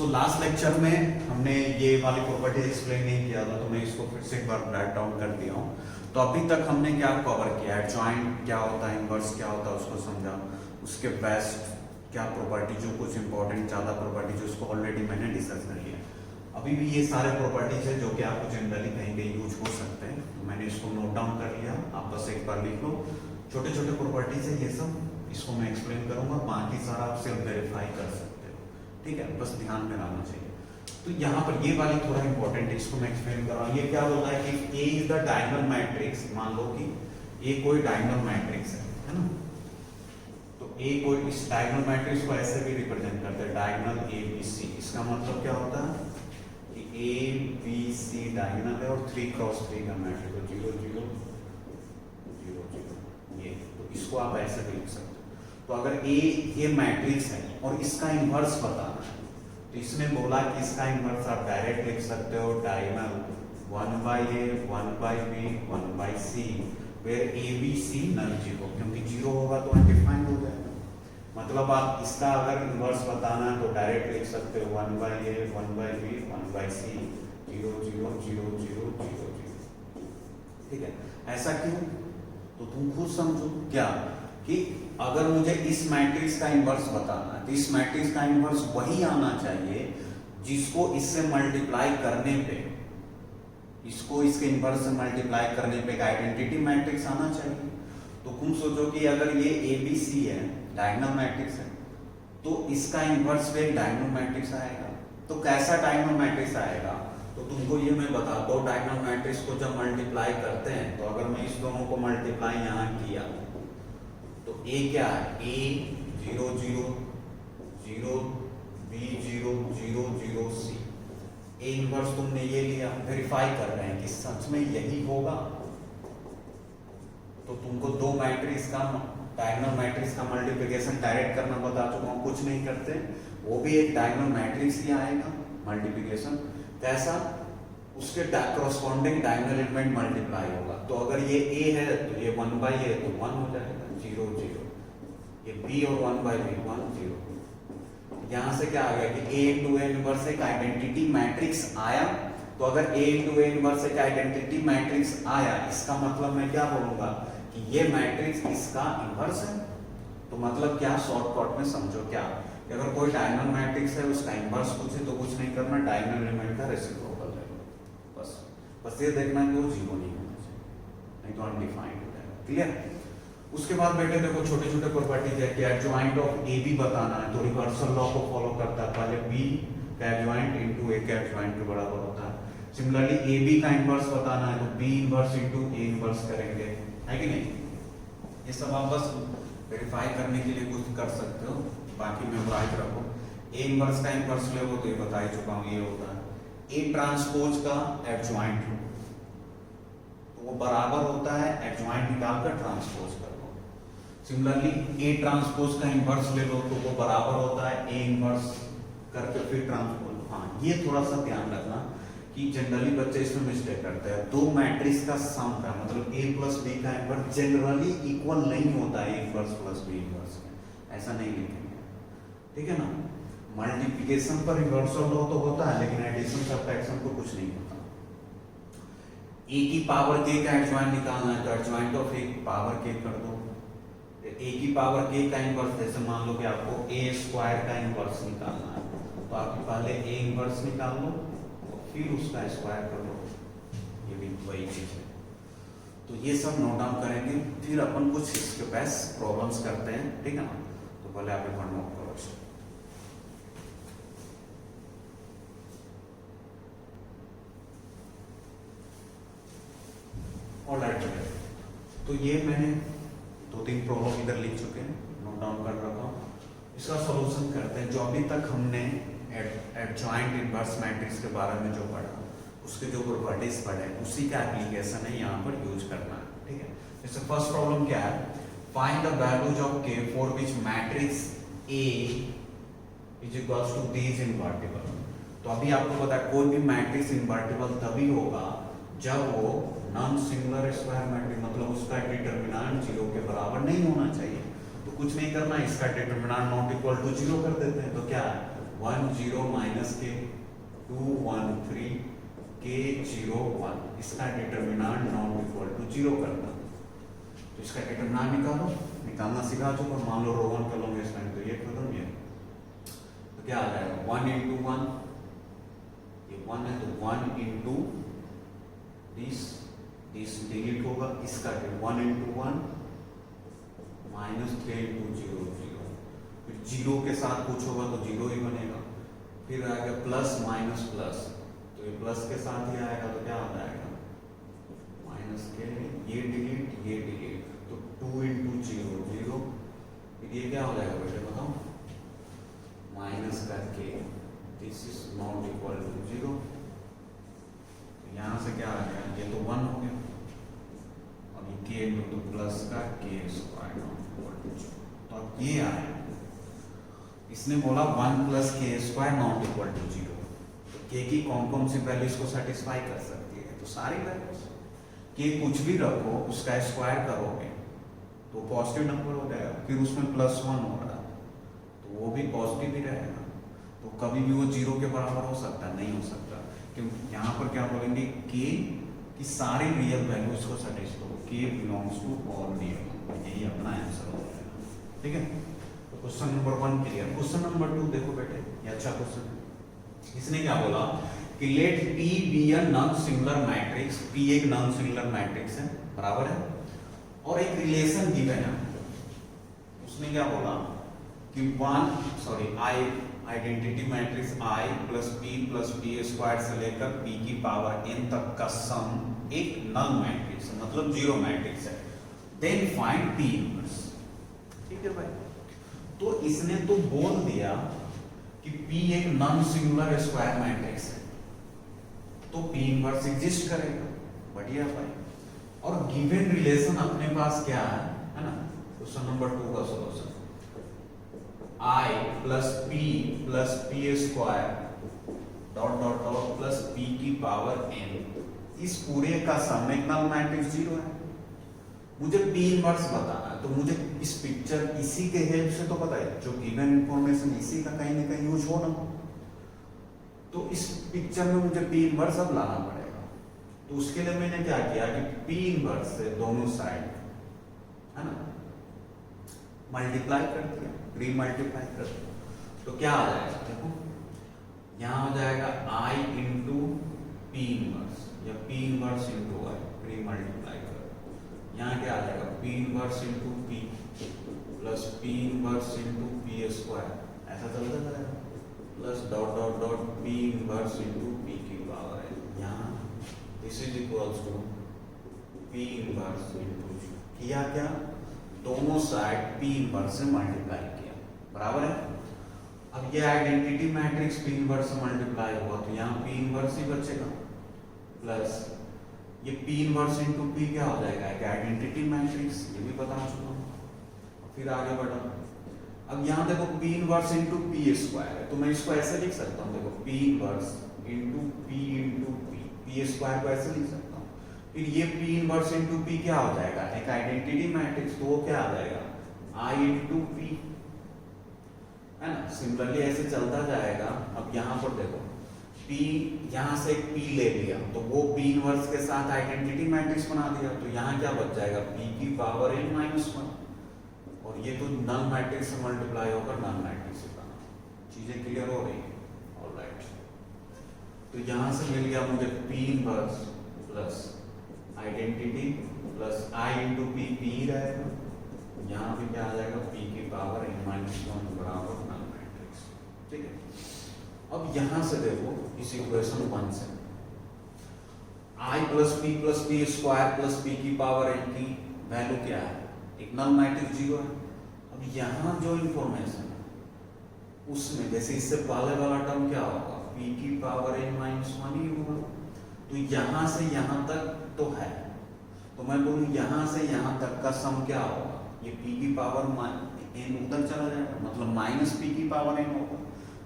So last lecture में हमने ये वाली प्रॉपर्टी एक्सप्लेन नहीं किया था, तो मैं इसको फिर से एक बार ब्रेक डाउन कर दिया हूँ। तो अभी तक हमने क्या कवर किया, एडजॉइंट क्या होता है, इनवर्स क्या होता है उसको समझा, उसके बेस्ट क्या प्रॉपर्टी, जो कुछ इंपॉर्टेंट ज़्यादा प्रॉपर्टी जो उसको ऑलरेडी मैंने डिस्कस कर लिया। अभी भी ये सारे प्रॉपर्टीज है जो कि आपको जनरली कहीं कहीं यूज हो सकते हैं, तो मैंने इसको नोट डाउन कर लिया, आप बस एक बार लिख लो। छोटे छोटे प्रॉपर्टीज है ये सब, इसको मैं एक्सप्लेन करूंगा, बाकी सारा आप सिर्फ वेरीफाई कर सकते हो, ठीक है, बस ध्यान में रहना चाहिए। तो यहाँ पर ये वाली थोड़ा इंपॉर्टेंट है, इसको मैं एक्सप्लेन कर रहा हूँ। ये क्या बोल रहा है कि ए इज द डायगोनल मैट्रिक्स, मान लो कि ए कोई डायगोनल मैट्रिक्स है ना, तो ए कोई, इस डायगोनल मैट्रिक्स को ऐसे भी रिप्रेजेंट करते हैं, डायगोनल ए बी सी। इसका मतलब क्या होता है कि ए बी सी डायगोनल है और 3 क्रॉस 3 का मैट्रिक्स है, 0 0 0 0, ये, तो इसको आप ऐसे भी लिख सकते हो। तो अगर ए ये मैट्रिक्स है और इसका इन्वर्स बताना है, तो इसने बोला कि इसका इन्वर्स आप डायरेक्ट लिख सकते हो, diagonal 1/a 1/b 1/c where a b c non zero, क्योंकि जीरो होगा तो अनडिफाइंड हो जाएगा। मतलब आप इसका अगर इन्वर्स बताना है तो डायरेक्ट लिख सकते हो 1/a 1/b 1/c 0 0 0 0 0 0, ठीक है। ऐसा क्यों, तो तुम खुद समझो क्या, कि अगर मुझे इस मैट्रिक्स का इन्वर्स बताना है तो इस मैट्रिक्स का इन्वर्स वही आना चाहिए जिसको इससे मल्टीप्लाई करने पे, इसको इसके इन्वर्स से मल्टीप्लाई करने पे एक आइडेंटिटी मैट्रिक्स आना चाहिए। तो तुम सोचो कि अगर ये ए बी सी है, डायगोनल मैट्रिक्स है, तो इसका इन्वर्स पे एक डायगोनल मैट्रिक्स आएगा। तो कैसा डायगोनल मैट्रिक्स आएगा, तो तुमको ये मैं बताता हूँ। डायगोनल मैट्रिक्स को जब मल्टीप्लाई करते हैं, तो अगर मैं इस दोनों को मल्टीप्लाई यहाँ किया तो ए क्या है, ए 0 0 0 बी 0 0 0 सी। ए इनवर्स तुमने ये लिया, वेरीफाई कर रहे हैं कि सच में यही होगा, तो तुमको दो मैट्रिक्स का डायगोनल मैट्रिक्स का मल्टीप्लिकेशन डायरेक्ट करना बता चुका हूँ, कुछ नहीं करते, वो भी एक डायगोनल मैट्रिक्स ही आएगा मल्टीप्लिकेशन। कैसा, उसके कॉरस्पॉन्डिंग डायगोनल एलिमेंट मल्टीप्लाई होगा। तो अगर ये a है तो ये 1/a है तो 1 हो जाएगा, 0 0, ये b और 1/b 1 0। यहाँ से क्या आ गया कि a into a इनवर्स एक आइडेंटिटी मैट्रिक्स आया। तो अगर a into a इनवर्स एक आइडेंटिटी मैट्रिक्स आया, इसका मतलब मैं क्या बोलूंगा कि ये मैट्रिक्स इसका इनवर्स है। तो मतलब क्या, शॉर्टकट में समझो क्या, कि अगर कोई डायगोनल मैट्रिक्स है उसका इनवर्स पूछे तो कुछ नहीं करना, डायगोनल एलिमेंट का रेसिप्रोकल है, बस ये देखना कि वो जीरो नहीं होना चाहिए, नहीं तो अनडिफाइंड हो जाएगा। क्लियर। उसके बाद बेटे देखो छोटे छोटे प्रॉपर्टीज है कि एडजॉइंट ऑफ ए बी बताना है, तो रिवर्सल लॉ को फॉलो करता है, पहले बी का एडजॉइंट इनटू ए का एडजॉइंट के बराबर होता है। सिमिलरली ए बी का इनवर्स बताना है तो B inverse into A inverse करेंगे, है कि नहीं। ये सब आप बस वेरीफाई करने के लिए कुछ कर सकते हो, बाकी मेमोराइज रखो। ए इनवर्स का इनवर्स ले वो तो ये बता ही चुका हूँ, ये होता है ए ट्रांसपोज का एडजॉइंट, तो वो बराबर होता है एडजॉइंट निकालकर ट्रांसपोज कर। सिमिलरली ए ट्रांसपोज का इनवर्स ले लो तो वो बराबर होता है ए इनवर्स करके फिर ट्रांसपोज। हाँ, ये थोड़ा सा ध्यान रखना कि जनरली बच्चे इसमें मिस्टेक करते हैं, दो मैट्रिक्स का सम का मतलब a प्लस b का इनवर्स जनरली इक्वल नहीं होता है a inverse plus b inverse, ऐसा नहीं लिखेंगे, ठीक है ना। मल्टीप्लिकेशन पर रिवर्सल लॉ तो होता है, लेकिन एडिशन सब्ट्रैक्शन को कुछ नहीं होता। a की पावर k का एडजॉइंट निकालना है तो एडजॉइंट ऑफ a की पावर k कर दो। a की पावर k का इनवर्स, जैसे मान लो कि आपको a स्क्वायर का इनवर्स निकालना है, तो आप पहले a इनवर्स निकाल लो और फिर उसका स्क्वायर कर लो, ये भी वही चीज है। तो ये सब नोट डाउन करेंगे, फिर अपन कुछ इसके पास प्रॉब्लम्स करते हैं, ठीक है ना। तो पहले आप एक बार नोट करो। ऑलराइट, तो ये मैंने 2-3 प्रॉब्लम इधर लिख चुके हैं, नोट डाउन कर रखा हूँ। इसका सॉल्यूशन करते हैं। जो अभी तक हमने एडजॉइंट इनवर्स मैट्रिक्स के बारे में जो पढ़ा, उसके जो प्रॉपर्टीज पढ़े, उसी का एप्लीकेशन है यहाँ पर यूज करना है, ठीक है। जैसे फर्स्ट प्रॉब्लम क्या है, find the values of k for which matrix A is equals to B is invertible. तो अभी आपको पता है कोई भी मैट्रिक्स इनवर्टिबल तभी होगा जब वो नॉन सिंगुलर स्क्वायर मैट्रिक्स, मतलब उसका डिटरमिनेंट 0 के बराबर नहीं होना चाहिए। तो कुछ नहीं करना, इसका डिटरमिनेंट नॉट इक्वल टू 0 कर देते हैं, तो क्या है 10 माइनस के 213 के 01, इसका डिटर्मिनेंट नॉट इक्वल टू 0 करना। तो इसका डिटर्मिनेंट निकालना सिखा चुका, मान लो रो 1 कर लोगे इसमें, तो ये खत्म ये, तो क्या आ जाएगा 1 इंटू 1, ये 1 है तो 1 इंटू दिस डिलीट होगा, इसका 1 इंटू 1 माइनस 3 इंटू 0 0, फिर 0 के साथ कुछ होगा तो 0 ही बनेगा, फिर आएगा प्लस माइनस प्लस, तो ये प्लस के साथ ही आएगा तो क्या आ जाएगा माइनस के, ये डिलीट, तो 2 इंटू 0 0, फिर ये क्या हो जाएगा बेटे बताओ, माइनस का के, this is not equal to 0, यहां से क्या आ गया, ये तो 1 हो गया, और ये के इंटू प्लस का के स्क्वायर नॉट इक्वल टू 0, तो अब ये आया, इसने बोला 1 प्लस के स्क्वायर नॉट इक्वल टू 0, तो के की कौन कौन सी वैल्यूज को सेटिस्फाई कर सकती है, तो सारी वैल्यूज, के कुछ भी रखो उसका स्क्वायर करोगे तो पॉजिटिव नंबर हो जाएगा, फिर उसमें प्लस 1 हो रहा है तो वो भी पॉजिटिव ही रहेगा, तो कभी भी वो 0 के बराबर हो सकता है, नहीं हो सकता, क्योंकि यहाँ पर क्या बोलेंगे के की सारी रियल वैल्यूज को सेटिस्फाई, के बिलोंग्स टू ऑल रियल, यही अपना आंसर हो जाएगा, ठीक है। तो question number 1 clear. Question number 2 देखो बेटे, ये अच्छा क्वेश्चन है, इसने क्या बोला कि let P be a non singular matrix, P एक नॉन सिंगुलर मैट्रिक्स है, बराबर है, और एक रिलेशन गिवन है, उसने क्या बोला कि I identity matrix I plus P square से लेकर P की पावर n तक का सम एक नल मैट्रिक्स है, मतलब जीरो मैट्रिक्स है, देन फाइंड P इनवर्स, ठीक है भाई। तो इसने तो बोल दिया कि P एक नॉन सिंगुलर स्क्वायर मैट्रिक्स है, तो P इनवर्स एग्जिस्ट करेगा, बढ़िया भाई। और गिवन रिलेशन अपने पास क्या है ना, क्वेश्चन नंबर 2 का solution, I plus P square dot dot dot plus P की पावर n, इस पूरे का सम एक नल मैट्रिक्स 0 है, मुझे P इनवर्स बताना है, तो मुझे इस पिक्चर इसी के हेल्प से तो पता है, जो गिवन इंफॉर्मेशन इसी का कहीं ना कहीं यूज हो ना, तो इस पिक्चर में मुझे P इनवर्स अब लाना पड़ेगा, तो उसके लिए मैंने क्या किया कि P इनवर्स से दोनों साइड है ना मल्टीप्लाई कर दिया, रीमल्टीप्लाई कर दिया, तो क्या आ जाएगा देखो, यहाँ हो जाएगा I इंटू P इनवर्स या P inverse into I, premultiply कर, यहाँ क्या आ जाएगा P inverse into P plus P inverse into P square, ऐसा चलता जाएगा, plus dot dot dot P inverse into P की पावर है, यहाँ this is equals to P inverse into किया क्या, दोनों साइड P इनवर्स से मल्टीप्लाई किया, बराबर है। अब ये आइडेंटिटी मैट्रिक्स P इनवर्स से मल्टीप्लाई हुआ तो यहाँ P इनवर्स ही बचेगा, प्लस ये P इनवर्स इनटू P क्या हो जाएगा, एक आइडेंटिटी मैट्रिक्स, ये भी बता चुका हूँ। फिर आगे बढ़ा, अब यहाँ देखो P inverse into P square है, तो मैं इसको ऐसे लिख सकता हूँ, देखो P inverse into P square को ऐसे लिख सकता हूँ, फिर ये P इनवर्स इनटू P क्या हो जाएगा, एक आइडेंटिटी मैट्रिक्स, तो वो क्या आ जाएगा I इंटू P, है ना, सिमिलरली ऐसे चलता जाएगा। अब यहाँ पर देखो P, यहाँ से एक P ले लिया तो वो P इनवर्स के साथ आइडेंटिटी मैट्रिक्स बना दिया, तो यहाँ क्या बच जाएगा P की पावर n माइनस 1, और ये तो नल मैट्रिक्स से मल्टीप्लाई होकर नल मैट्रिक्स से बना, चीजें क्लियर हो रही है, ऑलराइट। तो यहाँ से मिल गया मुझे P inverse plus identity plus I into P, P ही रहेगा, यहाँ पे क्या आ जाएगा P की पावर n माइनस 1 बराबर नल मैट्रिक्स, ठीक है। अब यहाँ से देखो इस इक्वेशन 1 से I plus P square plus P की पावर n की वैल्यू क्या है, एक नल मैट्रिक्स 0 है। अब यहाँ जो इंफॉर्मेशन है उसमें जैसे इससे पहले वाला टर्म क्या होगा, P की पावर n माइनस 1 ही होगा, तो यहाँ से यहाँ तक तो है, तो मैं बोलूँ यहाँ से यहाँ तक का सम क्या होगा, ये P की पावर n उधर चला जाएगा, मतलब माइनस P की पावर n होगा,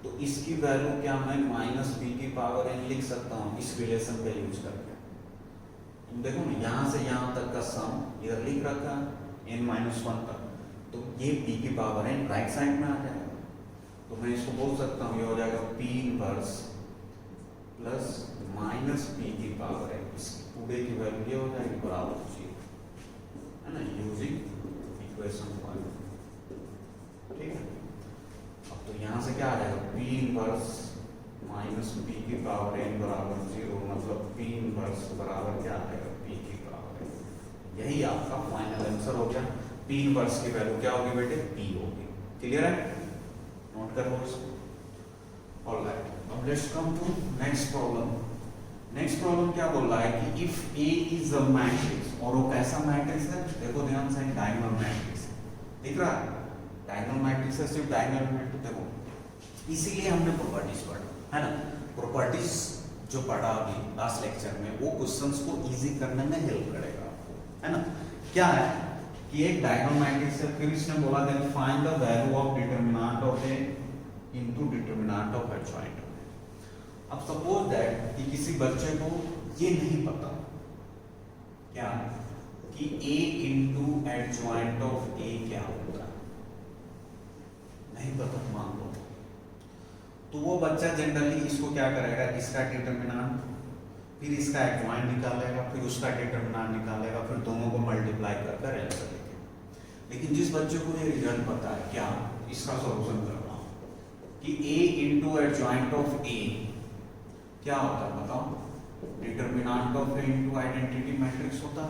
तो इसकी वैल्यू क्या मैं माइनस P की पावर n लिख सकता हूँ इस रिलेशन का यूज करके। तुम देखो ना यहाँ से यहाँ तक का सम इधर लिख रखा है n माइनस 1 तक, तो ये P की पावर n राइट साइड में आ जाएगा, तो मैं इसको बोल सकता हूँ, ये हो जाएगा P inverse plus minus P की पावर है, इसकी पूरे की वैल्यू ये हो जाएगी बराबर 0, है ना, यूजिंग इक्वेशन 1। ठीक है, अब तो यहाँ से क्या आ जाएगा, P इनवर्स माइनस P की पावर n बराबर 0, मतलब P इनवर्स बराबर क्या आ जाएगा, P की पावर n। यही आपका फाइनल आंसर हो गया। P इनवर्स की वैल्यू क्या होगी बेटे, P होगी। क्लियर है, नोट करो इसको। ऑलराइट, अब let's come to next problem. Next problem क्या बोल रहा है कि if A is a matrix, और वो कैसा मैट्रिक्स है, देखो ध्यान से, डायगोनल मैट्रिक्स दिख रहा है, डायगोनल मैट्रिक्स है, सिर्फ डायगोनल मैट्रिक्स। देखो इसीलिए हमने प्रॉपर्टीज पढ़ा, है ना, प्रॉपर्टीज जो पढ़ा अभी लास्ट लेक्चर में, वो क्वेश्चंस को इजी करने में हेल्प करेगा आपको, है ना। क्या है कि एक डायगोनल मैट्रिक्स है, फिर इसने बोला then find the value of determinant of A into determinant of adjoint. अब सपोज दैट कि किसी बच्चे को ये नहीं पता क्या कि a into adjoint of a क्या होता है, नहीं पता मान लो, तो वो बच्चा जनरली इसको क्या करेगा, इसका डिटरमिनेंट, फिर इसका एडजॉइंट निकालेगा, फिर उसका डिटरमिनेंट निकालेगा, फिर दोनों को मल्टीप्लाई कर आंसर लिखेगा। लेकिन जिस बच्चे को ये रिजल्ट पता है, क्या इसका सॉल्यूशन कर रहा हूं कि a into adjoint of a क्या होता है बताओ, determinant of a into identity matrix होता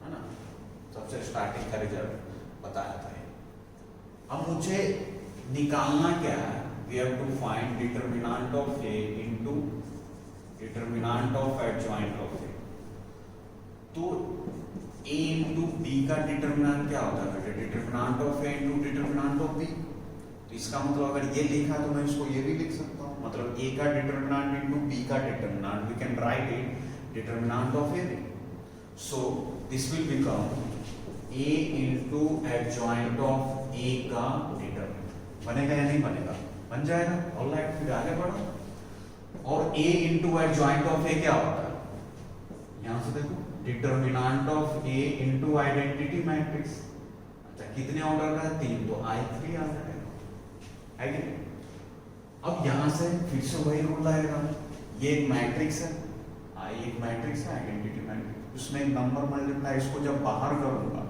है ना, सबसे स्टार्टिंग का रिजल्ट बताया था। अब मुझे निकालना क्या है, we have to find determinant of a into determinant of adjoint of a। तो a इनटू b का डिटरमिनेंट क्या होता है बेटे, determinant of a into determinant of b। तो इसका मतलब अगर ये लिखा तो मैं इसको ये भी लिख सकता हूँ, मतलब a का डिटरमिनेंट इनटू b का determinant, we can write it determinant of a। So this will become a into adjoint of a का डिटरमिनेंट। बनेगा या नहीं बनेगा, बन जाएगा। ऑलराइट, फिर आगे बढ़ो। और a into adjoint of a क्या होता है, यहां से देखो, determinant of a into identity matrix. अच्छा, कितने ऑर्डर का है, 3, तो I3 आ जाएगा, है कि नहीं। अब यहां से फिर से वही रूल आएगा, ये एक मैट्रिक्स है, I एक मैट्रिक्स है, आइडेंटिटी मैट्रिक्स, उसमें एक नंबर मल्टीप्लाई, इसको जब बाहर करूंगा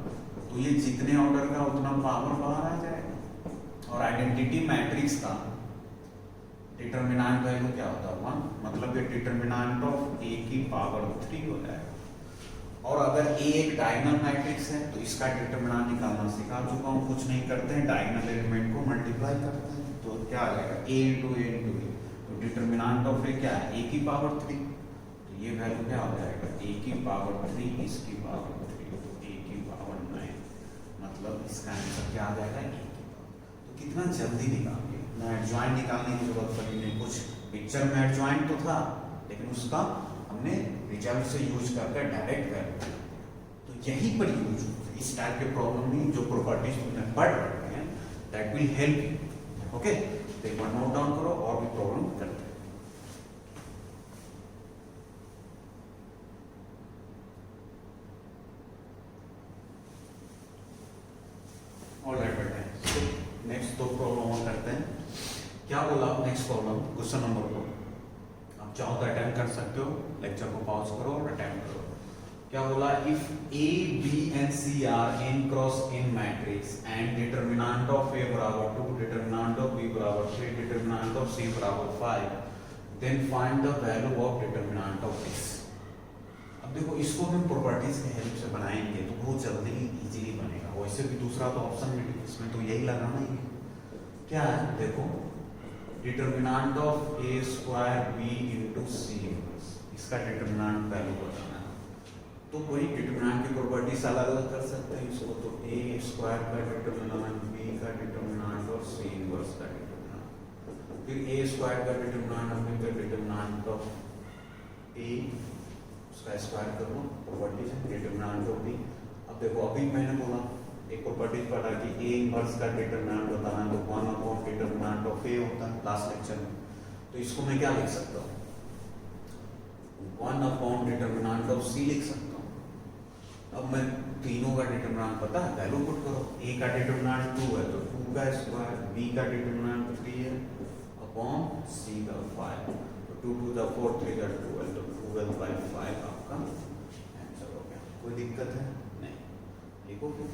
तो ये जितने ऑर्डर का उतना पावर बाहर आ जाएगा। और आइडेंटिटी मैट्रिक्स का डिटरमिनेंट वैल्यू क्या होता है, 1, मतलब ये डिटरमिनेंट ऑफ a की पावर 3 हो जाएगा। और अगर a एक डायगोनल मैट्रिक्स है तो इसका डिटरमिनेंट निकालना सिखा चुका हूं, कुछ नहीं करते हैं, डायगोनल एलिमेंट को मल्टीप्लाई करते हैं, तो क्या आ जाएगा, a into a into a। तो डिटरमिनेंट ऑफ a क्या है, a की पावर 3, तो ये वैल्यू क्या हो जाएगा, a की पावर 3, इसकी पावर 3, तो a की पावर 9, मतलब इसका आंसर क्या आ जाएगा, a की पावर। तो कितना जल्दी निकाल लिया, ना एडजॉइंट निकालने की जरूरत पड़ी नहीं, कुछ पिक्चर में एडजॉइंट तो था लेकिन उसका हमने रिजल्ट से यूज करके डायरेक्ट वैल्यू। तो यही पर यूज होता है इस टाइप के प्रॉब्लम में, जो प्रॉपर्टीज तुमने पढ़ रहे हैं, that will help you. Okay, तो एक बार नोट डाउन करो और भी प्रॉब्लम करते हैं। ऑलराइट बेटा, नेक्स्ट दो प्रॉब्लम और करते हैं। क्या बोला नेक्स्ट प्रॉब्लम, क्वेश्चन नंबर 2, आप चाहो तो अटेम्प्ट कर सकते हो, लेक्चर को पॉज करो और अटेम्प्ट करो। क्या बोला, if a b and c are n cross n matrix and determinant of a बराबर 2, डिटरमिनेंट ऑफ b बराबर 3, डिटरमिनेंट ऑफ c बराबर 5, then find the value of determinant of x। अब देखो, इसको हम प्रॉपर्टीज की हेल्प से बनाएंगे तो बहुत जल्दी इजीली बनेगा। वैसे भी दूसरा तो ऑप्शन में, इसमें तो यही लगाना ही है। क्या है, देखो, determinant of a square b into c inverse, इसका डिटरमिनेंट वैल्यू बताना है। तो कोई डिटरमिनेंट की प्रॉपर्टीज अलग अलग कर सकते हैं इसको, तो a स्क्वायर का डिटरमिनेंट, b का डिटरमिनेंट और c इनवर्स का डिटरमिनेंट, फिर a स्क्वायर का डिटरमिनेंट, हमने का डिटरमिनेंट ऑफ a, उसका स्क्वायर कर लो, प्रॉपर्टीज है, डिटरमिनेंट ऑफ b। अब देखो, अभी मैंने बोला एक प्रॉपर्टीज पढ़ा कि a इनवर्स का डिटरमिनेंट बताना है, तो 1 अपॉन डिटरमिनेंट ऑफ a होता है लास्ट लेक्चर में। तो इसको मैं क्या लिख सकता हूँ, 1 अपॉन डिटरमिनेंट ऑफ c लिख सकता हूँ। अब मैं तीनों का डिटरमिनेंट पता है, वैल्यू पुट करो। ए का डिटरमिनेंट 2 है तो 2 का स्क्वायर, बी का डिटरमिनेंट 3 है अपॉन सी का 5, तो 2 टू द 4 3 का 12, तो 12/5 आपका आंसर हो गया। कोई दिक्कत है नहीं, लिखो फिर।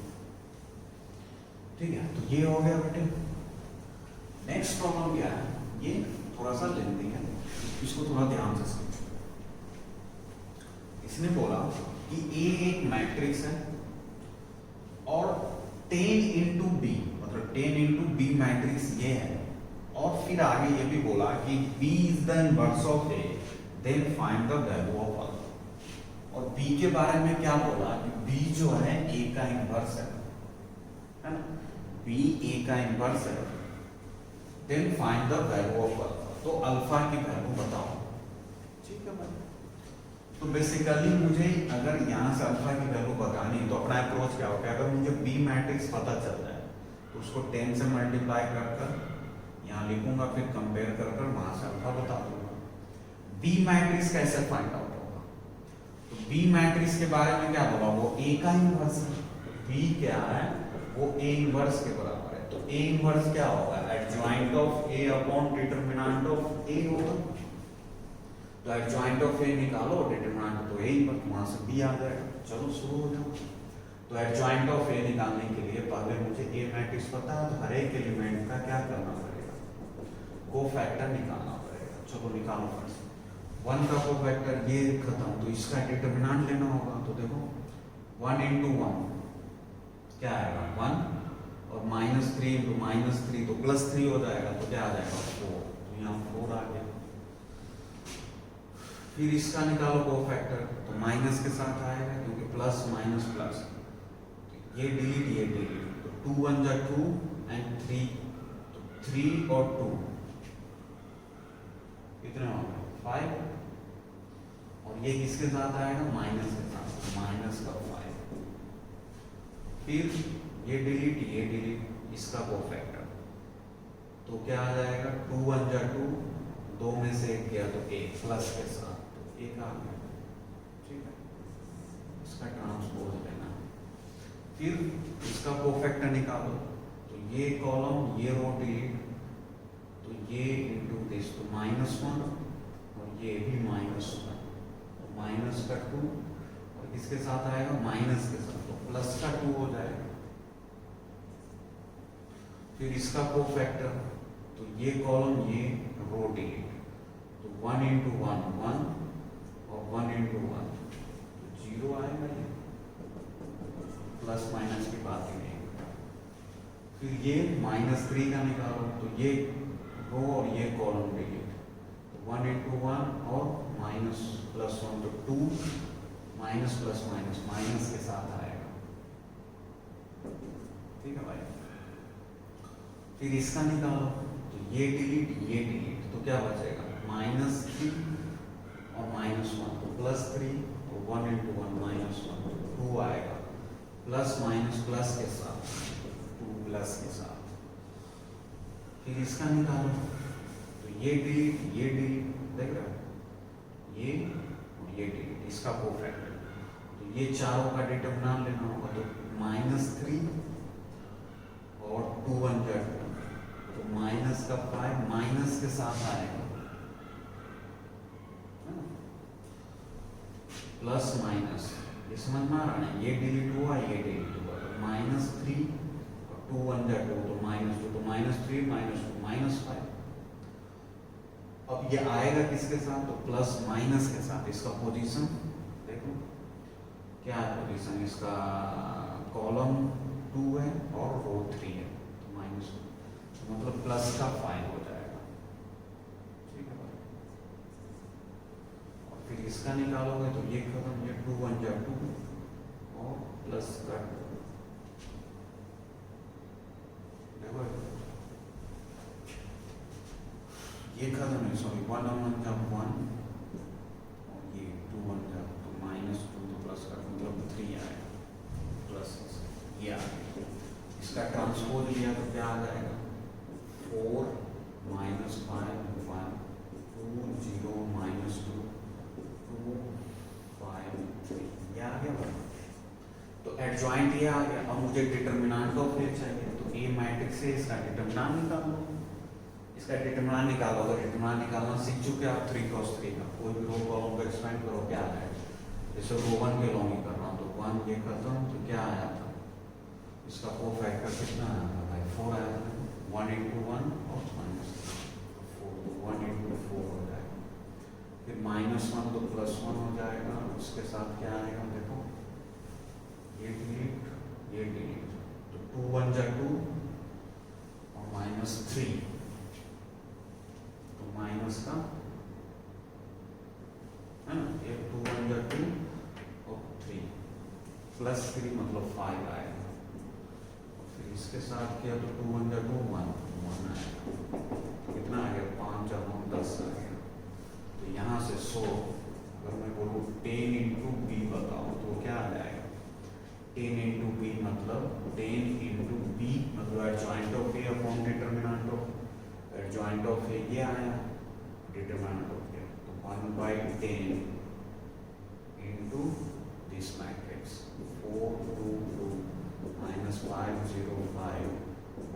ठीक है, तो ये हो गया बेटे। नेक्स्ट प्रॉब्लम क्या है, ये थोड़ा सा लेंदी है, इसको थोड़ा ध्यान से समझो। इसने बोला कि ए एक मैट्रिक्स है और 10 इंटू बी, मतलब 10 इंटू बी मैट्रिक्स ये है, और फिर आगे ये भी बोला कि B is the inverse of A, then find the value of alpha. और बी के बारे में क्या बोला कि बी जो है ए का इनवर्स है ना, बी ए का इनवर्स है, then find the value of alpha, तो अल्फा की वैल्यू बताओ। ठीक है भाई, तो बेसिकली मुझे अगर यहाँ से अल्फा की वैल्यू बतानी है तो अपना अप्रोच क्या होगा, अगर मुझे बी मैट्रिक्स पता चल जाए तो उसको 10 से मल्टीप्लाई कर यहाँ लिखूंगा, फिर कंपेयर कर वहां से अल्फा बता दूंगा। बी मैट्रिक्स कैसे फाइंड आउट होगा, तो बी मैट्रिक्स के बारे में क्या बोला, वो ए का इनवर्स है, बी क्या है वो ए इनवर्स के बराबर है, तो ए इनवर्स क्या होगा, adjoint of A upon determinant of A होगा। तो एडजॉइंट ऑफ ए निकालो, डिटरमिनेंट तो ए पर, वहां से बी आ जाएगा। चलो शुरू हो जाओ। तो एडजॉइंट ऑफ ए निकालने के लिए पहले मुझे ए मैट्रिक्स पता है, तो हर एक एलिमेंट का क्या करना पड़ेगा, कोफैक्टर निकालना पड़ेगा। चलो निकालो फर्स्ट, 1 का कोफैक्टर ये खत्म, तो इसका डिटरमिनेंट लेना होगा। तो देखो 1 इंटू 1 क्या आएगा 1, और -3 इंटू -3 तो +3 हो जाएगा, तो क्या आ जाएगा 4, तो यहाँ 4 आ गया। फिर इसका निकालो कोफैक्टर, तो माइनस के साथ आएगा क्योंकि प्लस माइनस प्लस, ये डिलीट ये डिलीट, तो 2 1 जा 2 एंड 3, तो 3 और 2 कितने हो गए 5, और ये किसके साथ आएगा माइनस के साथ, माइनस का 5। फिर ये डिलीट इसका कोफैक्टर, तो क्या आ जाएगा 2 1 जा 2, 2 में से 1 गया तो 1 प्लस के साथ, तो 1 आ गया। ठीक है, इसका ट्रांसपोज लेना। फिर इसका कोफैक्टर निकालो, तो ये कॉलम ये रो डिलीट, तो ये इंटू दिस, तो -1 और ये भी -1, तो माइनस का 2, और किसके साथ आएगा माइनस के साथ, तो प्लस का 2 हो जाएगा। फिर इसका कोफैक्टर, तो ये कॉलम ये रो डिलीट, तो 1 इंटू 1 1 और 1 इंटू 1 तो 0 आएगा, ये प्लस माइनस की बात ही नहीं। फिर ये -3 का निकालो, तो ये रो और ये कॉलम डिलीट, तो 1 इंटू 1 और माइनस प्लस 1, तो 2 माइनस प्लस माइनस माइनस के साथ आएगा। ठीक है भाई, फिर इसका निकालो, तो ये डिलीट, तो क्या बचेगा -3 और -1, तो +3, तो 1 इंटू 1 -1, तो 2 आएगा, प्लस माइनस प्लस के साथ, 2 प्लस के साथ। फिर इसका निकालो, तो ये डिलीट, देख रहे हो ये और ये डिलीट, इसका कोफैक्टर, तो ये चारों का डिटरमिनेंट लेना होगा, तो -3 और 2 1 जा 2, तो माइनस का 5 माइनस के साथ आएगा, प्लस माइनस, ये समझ में आ रहा है, ये डिलीट हुआ ये डिलीट हुआ, तो -3 और 2 1 जा 2, तो -2, तो -3 -2 -5। अब ये आएगा किसके साथ, तो प्लस माइनस के साथ। इसका पोजीशन देखो क्या है, पोजीशन इसका कॉलम 2 है और रो 3 है, तो -2, तो मतलब प्लस का 5 हो जाएगा। ठीक है भाई, और फिर इसका निकालोगे तो ये खत्म, ये 2 1 जा 2 और प्लस का 2, देखो ये खत्म है, सॉरी 1 1 जा 1 और ये 2 1 जा, तो -2, तो प्लस का मतलब 3 आएगा, प्लस ये आ गया। इसका ट्रांसपोज लिया तो क्या आ जाएगा 4 -5 1 2 0 -2 2 5 3, ये आ गया। तो एडजॉइंट ये आ गया। अब मुझे डिटरमिनेंट ऑफ ए चाहिए, तो ए मैट्रिक्स से इसका डिटरमिनेंट निकाल लो। इसका डिटरमिनेंट निकालो, अगर डिटरमिनेंट निकालना सीख चुके आप 3 क्रॉस 3 का, कोई भी रो कॉलम को एक्सपेंड करो क्या आए, जैसे रो 1 के लॉन्ग ही कर रहा हूँ, तो 1 ये करता हूँ तो क्या आया था, इसका को फैक्टर कितना आया था भाई, 4 आया था। 1 into 1 और -4, 1 into 4 हो जाएगा, फिर -1 तो +1 हो जाएगा, उसके साथ क्या आएगा देखो, ये डिलीट, तो 2 1 जा 2 और -3, तो माइनस का है ना, ये 2 1 जा 2 और 3 +3 मतलब 5 आएगा, फिर इसके साथ किया तो 2 1 जा 2 1 आएगा, कितना आ गया 5 जा 9 10 आ गया। तो यहाँ से 100 अगर मैं बोलूँ 10 into b बताओ तो क्या आ जाएगा, 10 into b मतलब 10 into b मतलब adjoint of A upon determinant of, adjoint of A ये आया, डिटरमिनेंट ऑफ ए, तो 1/10 into this matrix 4 2 2 -5 0 5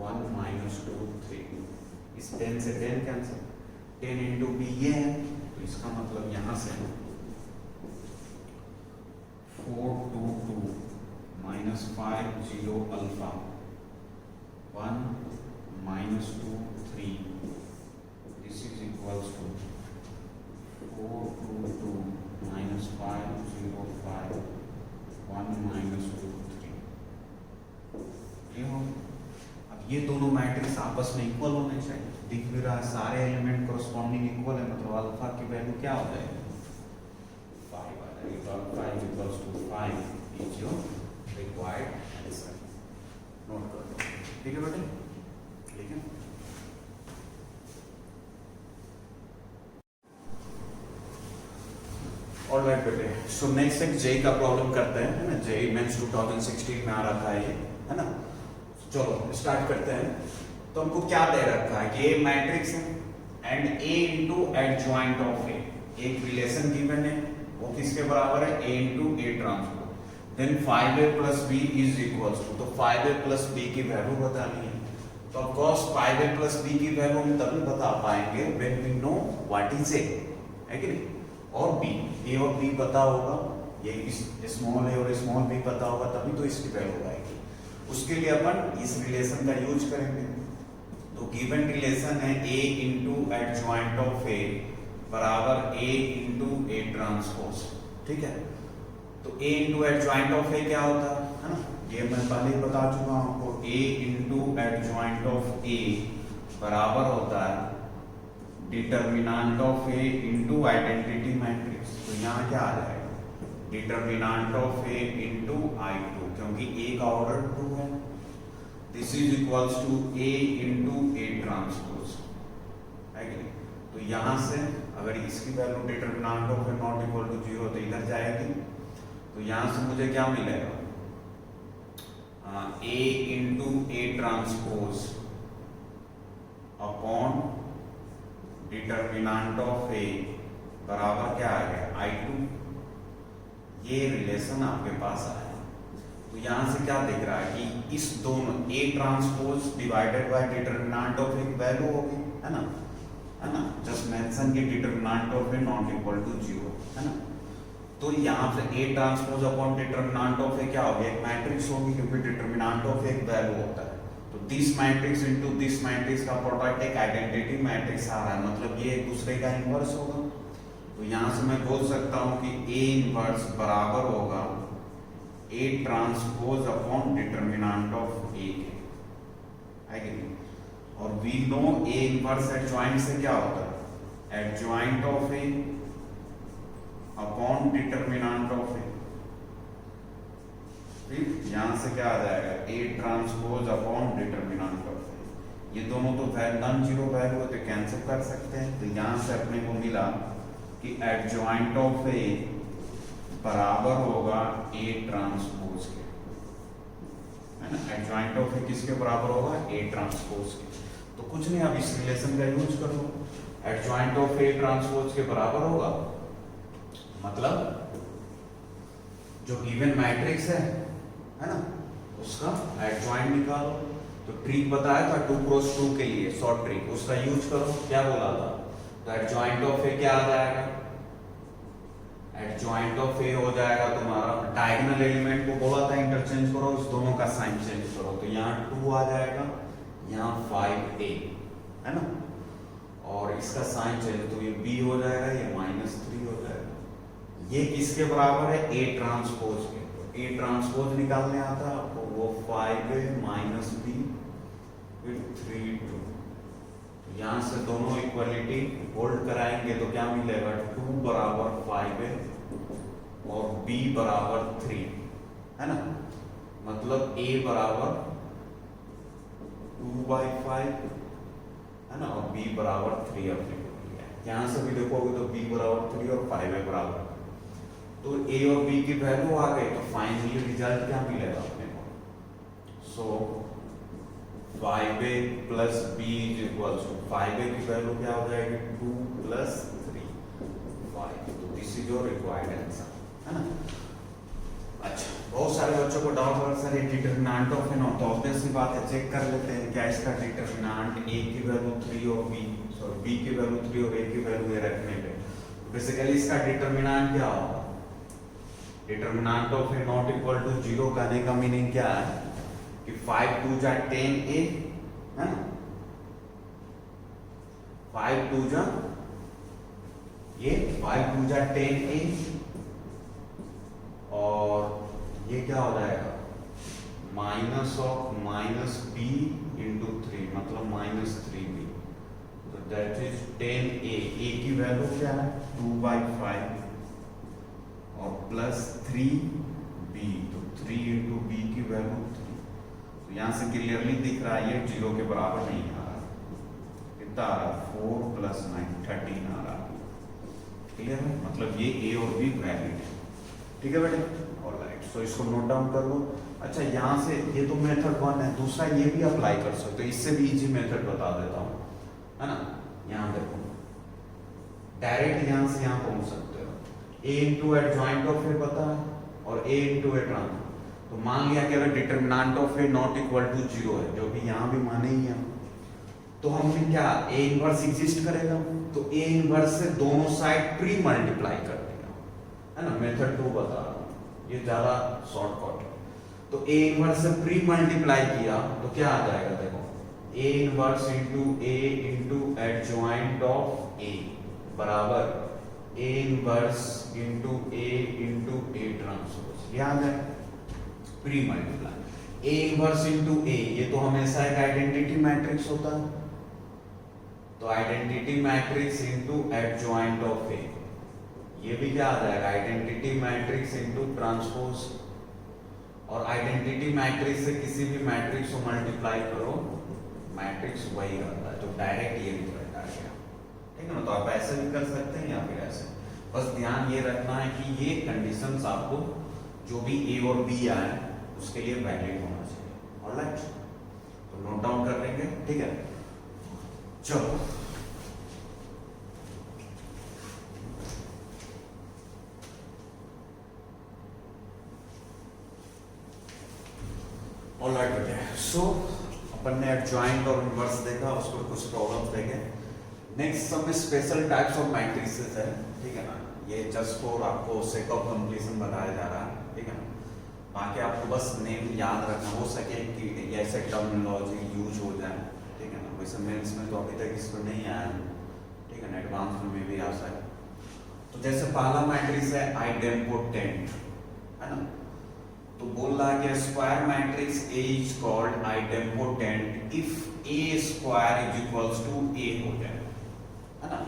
1 -2 3, इस 10 से 10 कैंसिल, 10 into b ये है, तो इसका मतलब यहाँ से 4 2 2 -5 0 alpha 1 -2 3, this is equals to 4 2 2 -5 0 5 1 -2 3, ये हो। अब ये दोनों मैट्रिक्स आपस में इक्वल होने चाहिए, दिख भी रहा है सारे एलिमेंट कोरस्पॉन्डिंग इक्वल है, मतलब अल्फा की वैल्यू क्या हो जाएगी 5 आ जाएगी, तो alpha equals to 5 is your required answer, note कर लो, ठीक है बेटे, ठीक है। ऑलराइट बेटे, सो नेक्स्ट एक जेई का प्रॉब्लम करते हैं, है ना, जेई मेंस 2016 में आ रखा है ये, है ना। चलो स्टार्ट करते हैं। तो हमको क्या दे रखा है, ये मैट्रिक्स है and A into adjoint of A, एक रिलेशन गिवन है, वो किसके बराबर है, A into A transpose, then 5a plus B is equals to, तो 5a प्लस बी की वैल्यू बतानी है, तो of course 5a plus B की वैल्यू हम तभी बता पाएंगे when we know what is A, है कि नहीं, और बी, ए और बी पता होगा, ये स्मॉल ए और स्मॉल बी पता होगा, तभी तो इसकी वैल्यू आएगी। उसके लिए अपन इस रिलेशन का यूज करेंगे, तो गिवन रिलेशन है A into adjoint of A बराबर ए इंटू ए ट्रांसपोज, ठीक है। तो ए इंटू एडजॉइंट ऑफ ए क्या होता है ना, ये मैं पहले ही बता चुका हूं आपको, ए इंटू एडजॉइंट ऑफ ए बराबर होता है determinant of A into identity matrix, तो यहाँ क्या आ जाएगा determinant of A into I2, क्योंकि ए का ऑर्डर 2 है, this is equals to A into A transpose, है कि नहीं। तो यहाँ से अगर इसकी value determinant of A not equal to 0 तो इधर जाएगी, तो यहाँ से मुझे क्या मिलेगा, A into A transpose upon determinant of A बराबर क्या आ गया I2, ये रिलेशन आपके पास आया। तो यहाँ से क्या दिख रहा है कि इस दोनों A transpose divided by determinant of A value होगी, है ना, जस्ट मेंशन कि determinant of A not equal to 0, है ना। तो यहाँ से A transpose upon determinant of A क्या होगी, एक मैट्रिक्स होगी, क्योंकि डिटरमिनेंट ऑफ एक वैल्यू होता है, तो this matrix into this matrix का प्रोडक्ट एक आइडेंटिटी मैट्रिक्स आ रहा है, मतलब ये एक दूसरे का इनवर्स होगा। तो यहाँ से मैं बोल सकता हूँ कि ए इनवर्स बराबर होगा A transpose upon determinant of A के, है कि नहीं। और we know A inverse adjoint से क्या होता है, adjoint of A upon determinant of A, ठीक, यहां से क्या आ जाएगा A transpose upon determinant of A, ये दोनों तो नॉन जीरो वैल्यू है तो कैंसिल कर सकते हैं। तो यहां से अपने को मिला कि एडजॉइंट ऑफ ए बराबर होगा ए ट्रांसपोज के, है ना, एडजॉइंट ऑफ ए किसके बराबर होगा, ए ट्रांसपोज के। तो कुछ नहीं, अब इस रिलेशन का यूज कर लो, एडजॉइंट ऑफ ए ट्रांसपोज के बराबर होगा, मतलब जो गिवन मैट्रिक्स है है ना, उसका एडजॉइंट निकालो। तो ट्रिक बताया था 2 क्रॉस 2 के लिए शॉर्ट ट्रिक, उसका यूज करो। क्या बोला था, तो एडजॉइंट ऑफ ए क्या आ जाएगा, एडजॉइंट ऑफ ए हो जाएगा तुम्हारा, डायगोनल एलिमेंट को बोला था इंटरचेंज करो, इस दोनों का साइन चेंज करो, तो यहाँ 2 आ जाएगा, यहाँ 5a है ना, और इसका साइन चेंज तो ये b हो जाएगा, ये -3 हो जाएगा। ये किसके बराबर है, a ट्रांसपोज के। तो a ट्रांसपोज निकालने आता है आपको, वो 5a - b फिर 3 2। यहाँ से दोनों इक्वलिटी होल्ड कराएंगे तो क्या मिलेगा, 2 बराबर 5a और b बराबर 3 है ना, मतलब a बराबर 2/5 है ना, और b बराबर 3 अपने को दिया है। यहाँ से भी देखोगे तो b बराबर 3 और 5a बराबर, तो a और b की वैल्यू आ गई, तो फाइनली रिजल्ट क्या मिलेगा अपने को, so 5a plus b is equals to 5a की वैल्यू क्या हो जाएगी, 2 + 3 5। तो this is your required answer है ना। अच्छा, बहुत सारे बच्चों को डाउट हो सर ये डिटरमिनेंट ऑफ एन, तो ऑब्वियस सी बात है, चेक कर लेते हैं क्या इसका डिटरमिनेंट a की वैल्यू 3 और b की वैल्यू 3 और a की वैल्यू a रखने पे बेसिकली इसका डिटरमिनेंट क्या होगा, determinant of A not equal to 0 कहने का मीनिंग क्या है कि 5 2 जा 10a है ना, 5 2 जा ये 5 2 जा 10a और ये क्या हो जाएगा, माइनस ऑफ -b × 3 मतलब -3b, तो दैट इज 10a। a की वैल्यू क्या है 2/5 और +3b, तो 3 × b की वैल्यू 3। तो यहाँ से क्लियरली दिख रहा है ये 0 के बराबर नहीं आ रहा, कितना आ रहा, 4 + 9 13 आ रहा। क्लियर है, मतलब ये a और b वैलिड है, ठीक है बेटे, ऑलराइट। सो इसको नोट डाउन कर लो। अच्छा, यहाँ से ये तो मेथड 1 है, दूसरा ये भी अप्लाई कर सकते हो, इससे भी इजी मेथड बता देता हूँ है ना। यहाँ देखो, डायरेक्ट यहाँ से यहाँ पहुँच सकते हो, a × एडजॉइंट ऑफ ए पता है और a × ए ट्रांसपोज। तो मान लिया कि अगर determinant of A not equal to 0 है, जो भी यहाँ भी माने ही है, तो हमने क्या a इनवर्स एग्जिस्ट करेगा, तो a इनवर्स से दोनों साइड प्री मल्टीप्लाई कर दिया है ना, मेथड 2 बता रहा हूँ, ये ज्यादा शॉर्टकट है। तो a इनवर्स से प्री मल्टीप्लाई किया तो क्या आ जाएगा, देखो a inverse × a × adjoint of a बराबर a इनवर्स × a ट्रांसपोज, ये आ जाएगा pre multiply. a inverse × a, ये तो हमेशा एक आइडेंटिटी मैट्रिक्स होता है, तो identity matrix × adjoint of a, ये भी क्या आ जाएगा, आइडेंटिटी मैट्रिक्स × ट्रांसपोज। और आइडेंटिटी मैट्रिक्स से किसी भी मैट्रिक्स को मल्टीप्लाई करो, मैट्रिक्स वही रहता है, तो डायरेक्ट ये रिजल्ट आ गया, ठीक है ना। तो आप ऐसे भी कर सकते हैं या फिर ऐसे, बस ध्यान ये रखना है कि ये कंडीशंस आपको जो भी a और b आए उसके लिए वैलिड होना चाहिए, ऑलराइट। तो नोट डाउन कर लेंगे, ठीक है। चलो ऑलराइट बेटे, सो अपन ने एडजॉइंट और इनवर्स देखा, उसको कुछ प्रॉब्लम्स देखे। नेक्स्ट सब में स्पेशल टाइप्स ऑफ मैट्रिसेस है, ठीक है ना, ये जस्ट फॉर आपको सेक ऑफ कंप्लीशन बताया जा रहा है, ठीक है ना। बाकी आपको बस नेम याद रखना, हो सके कि ऐसे टर्मिनोलॉजी यूज हो जाए, ठीक है ना। वैसे मेंस में तो अभी तक इसको नहीं आया, ठीक है ना, एडवांस में भी आ सकता। तो जैसे पहला मैट्रिक्स है आइडेम्पोटेंट है ना, तो बोल रहा है कि square matrix A is called idempotent if A² is equals to A हो जाए, है ना।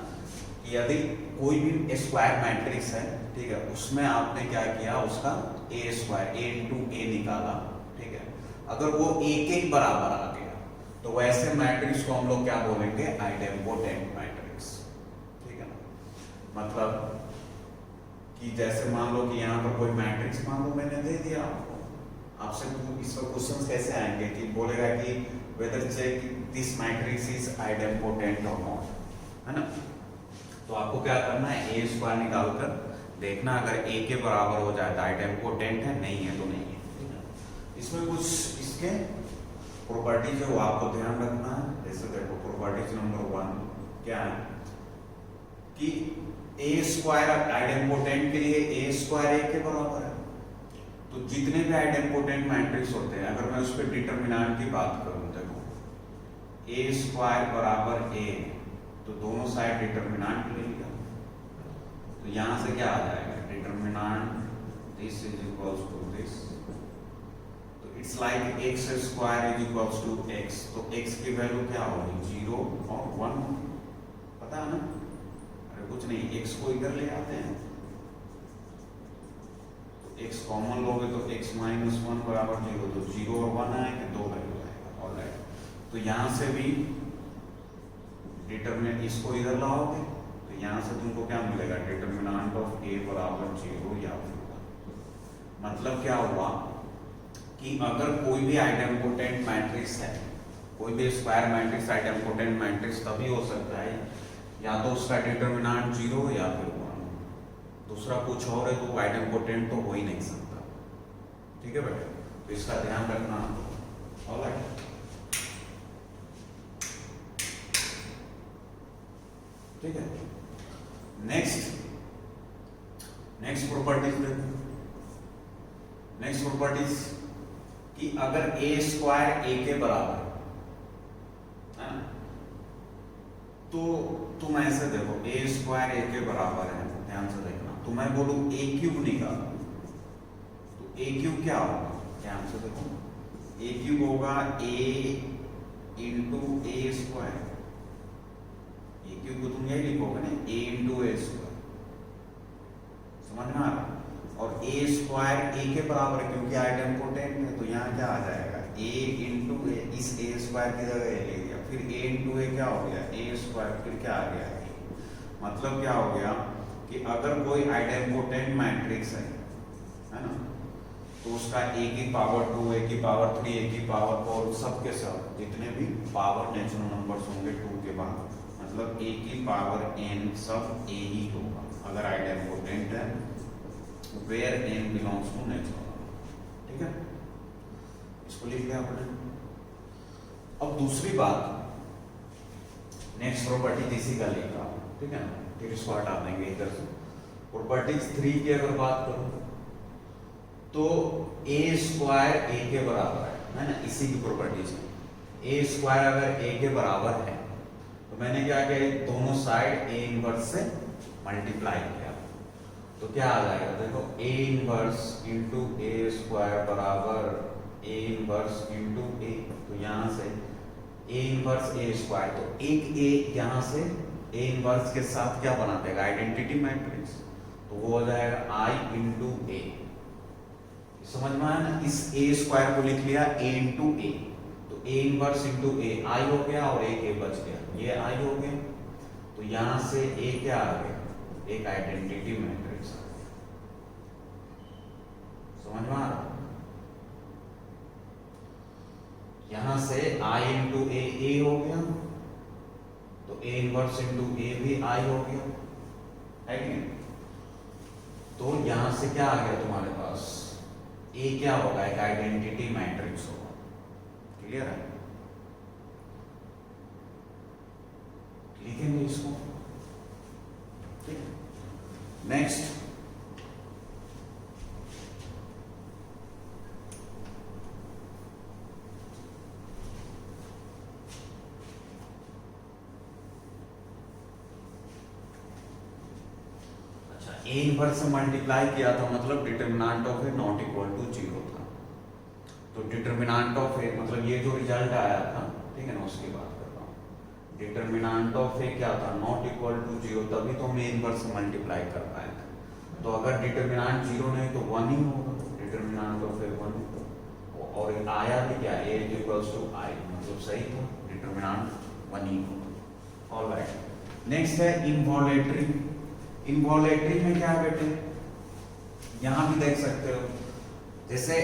यदि कोई भी स्क्वायर मैट्रिक्स है, ठीक है, उसमें आपने क्या किया, उसका A² A × A निकाला, ठीक है, अगर वो A के बराबर आ गया तो वैसे मैट्रिक्स को हम लोग क्या बोलेंगे, आइडेम्पोटेंट मैट्रिक्स, ठीक है ना। मतलब कि जैसे मान लो कि यहाँ पर कोई मैट्रिक्स मान लो मैंने दे दिया आपसे, इसका क्वेश्चन कैसे आएंगे कि बोलेगा कि whether check this matrix is idempotent और नॉट, है ना। तो आपको क्या करना है, A² निकाल कर देखना, अगर A के बराबर हो जाए तो आइडेम्पोटेंट है, नहीं है तो नहीं है, ठीक है। इसमें कुछ इसके प्रॉपर्टीज है वो आपको ध्यान रखना है। जैसे देखो प्रॉपर्टीज नंबर 1 क्या है कि ए स्क्वायर आइडेम्पोटेंट के लिए ए स्क्वायर ए के बराबर है। तो जितने भी आइडेम्पोटेंट मैट्रिक्स होते हैं अगर मैं उस पर डिटरमिनेंट की बात करूं, देखो ए स्क्वायर बराबर ए, तो दोनों साइड डिटरमिनेंट ले लिया, तो यहां से क्या आ जाएगा determinant this is equals to this, तो it's like x square is equals to x. तो एक्स की वैल्यू क्या होगी 0 और 1, पता है ना? अरे कुछ नहीं, एक्स को इधर ले आते हैं तो एक्स कॉमन लोगे तो x माइनस 1 बराबर 0, तो 0 और 1 आएंगे, 2 वैल्यू आएगा। ऑलराइट, तो यहां से भी डिटरमिनेंट इसको इधर लाओगे तो यहां से तुमको क्या मिलेगा डिटरमिनेंट ऑफ a बराबर 0 या फिर 1। मतलब क्या हुआ कि अगर कोई भी आइडेम्पोटेंट मैट्रिक्स है, कोई भी स्क्वायर मैट्रिक्स आइडेम्पोटेंट मैट्रिक्स तभी हो सकता है या तो उसका डिटरमिनेंट 0 या फिर 1, दूसरा कुछ और है तो वो आइडेम्पोटेंट तो हो ही नहीं सकता। ठीक है बेटा, तो इसका ध्यान रखना। ऑलराइट, ठीक है। नेक्स्ट प्रॉपर्टीज देखो। नेक्स्ट प्रॉपर्टीज कि अगर ए स्क्वायर ए के बराबर है ना, तो तुम ऐसे देखो ए स्क्वायर ए के बराबर है, ध्यान से देखना, तो मैं बोलूं ए क्यूब निकालो, तो ए क्यूब क्या होगा, ध्यान से देखो, ए क्यूब होगा ए इंटू ए स्क्वायर। ए क्यूब को तुम यही लिखोगे ना, ए इंटू ए स्क्वायर, समझ में आ रहा? और ए स्क्वायर ए के बराबर है क्योंकि आइडेम्पोटेंट है, तो यहाँ क्या आ जाएगा ए इंटू ए, इस ए स्क्वायर की जगह ए ले लिया, फिर ए इंटू ए क्या हो गया ए स्क्वायर, फिर क्या आ गया ए। मतलब क्या हो गया कि अगर कोई आइडेम्पोटेंट मैट्रिक्स है ना, तो उसका ए की पावर 2, ए की पावर 3, ए की पावर 4, सब के सब जितने भी पावर नेचुरल नंबर्स होंगे 2 के बाद, मतलब ए की पावर n सब ए ही होगा अगर आइडेम्पोटेंट है, where n belongs to natural number. ठीक है, इसको लिख लिया आपने। अब दूसरी बात, नेक्स्ट प्रॉपर्टी इसी का लिखा, ठीक है ना, फिर इसको हटा देंगे इधर से। प्रॉपर्टीज 3 की अगर बात करूं तो ए स्क्वायर ए के बराबर है ना, इसी की प्रॉपर्टीज है। ए स्क्वायर अगर ए के बराबर है तो मैंने क्या किया, दोनों साइड ए इनवर्स से मल्टीप्लाई किया, तो क्या आ जाएगा देखो A inverse into A square बराबर ए इनवर्स इंटू ए, तो यहां से ए इनवर्स ए स्क्वायर, तो एक ए यहां से ए इनवर्स के साथ क्या बना देगा आइडेंटिटी मैट्रिक्स, तो वो हो जाएगा आई इंटू ए। समझ में आया ना, इस ए स्क्वायर को लिख लिया ए इंटू ए, तो ए इनवर्स इंटू ए आई हो गया और एक ए बच गया, ये आई हो गया, तो यहां से ए क्या आ गया एक आइडेंटिटी मैट्रिक्स। समझ में आ रहा? यहां से आई इंटू ए हो गया, तो ए इनवर्स इंटू ए भी आई हो गया, है कि नहीं? तो यहां से क्या आ गया तुम्हारे पास, ए क्या होगा एक आइडेंटिटी मैट्रिक्स होगा। क्लियर है? लिखेंगे इसको, ठीक है। नेक्स्ट, ए इनवर्स से मल्टीप्लाई किया था, मतलब determinant of A not equal to 0 था, तो डिटरमिनेंट ऑफ ए मतलब ये जो रिजल्ट आया था, ठीक है ना, उसकी बात कर रहा हूँ। डिटरमिनेंट ऑफ ए क्या था नॉट इक्वल टू 0, तभी तो हम ए इनवर्स से मल्टीप्लाई कर पाए थे। तो अगर डिटरमिनेंट 0 नहीं तो 1 ही होगा, डिटरमिनेंट ऑफ ए 1, और आया भी क्या ए इक्वल्स टू आई, मतलब सही था, डिटरमिनेंट 1 ही होगा। ऑलराइट, नेक्स्ट है इनवॉलेटरी। इनवॉलेटरी में क्या है बेटे, यहां भी देख सकते हो, जैसे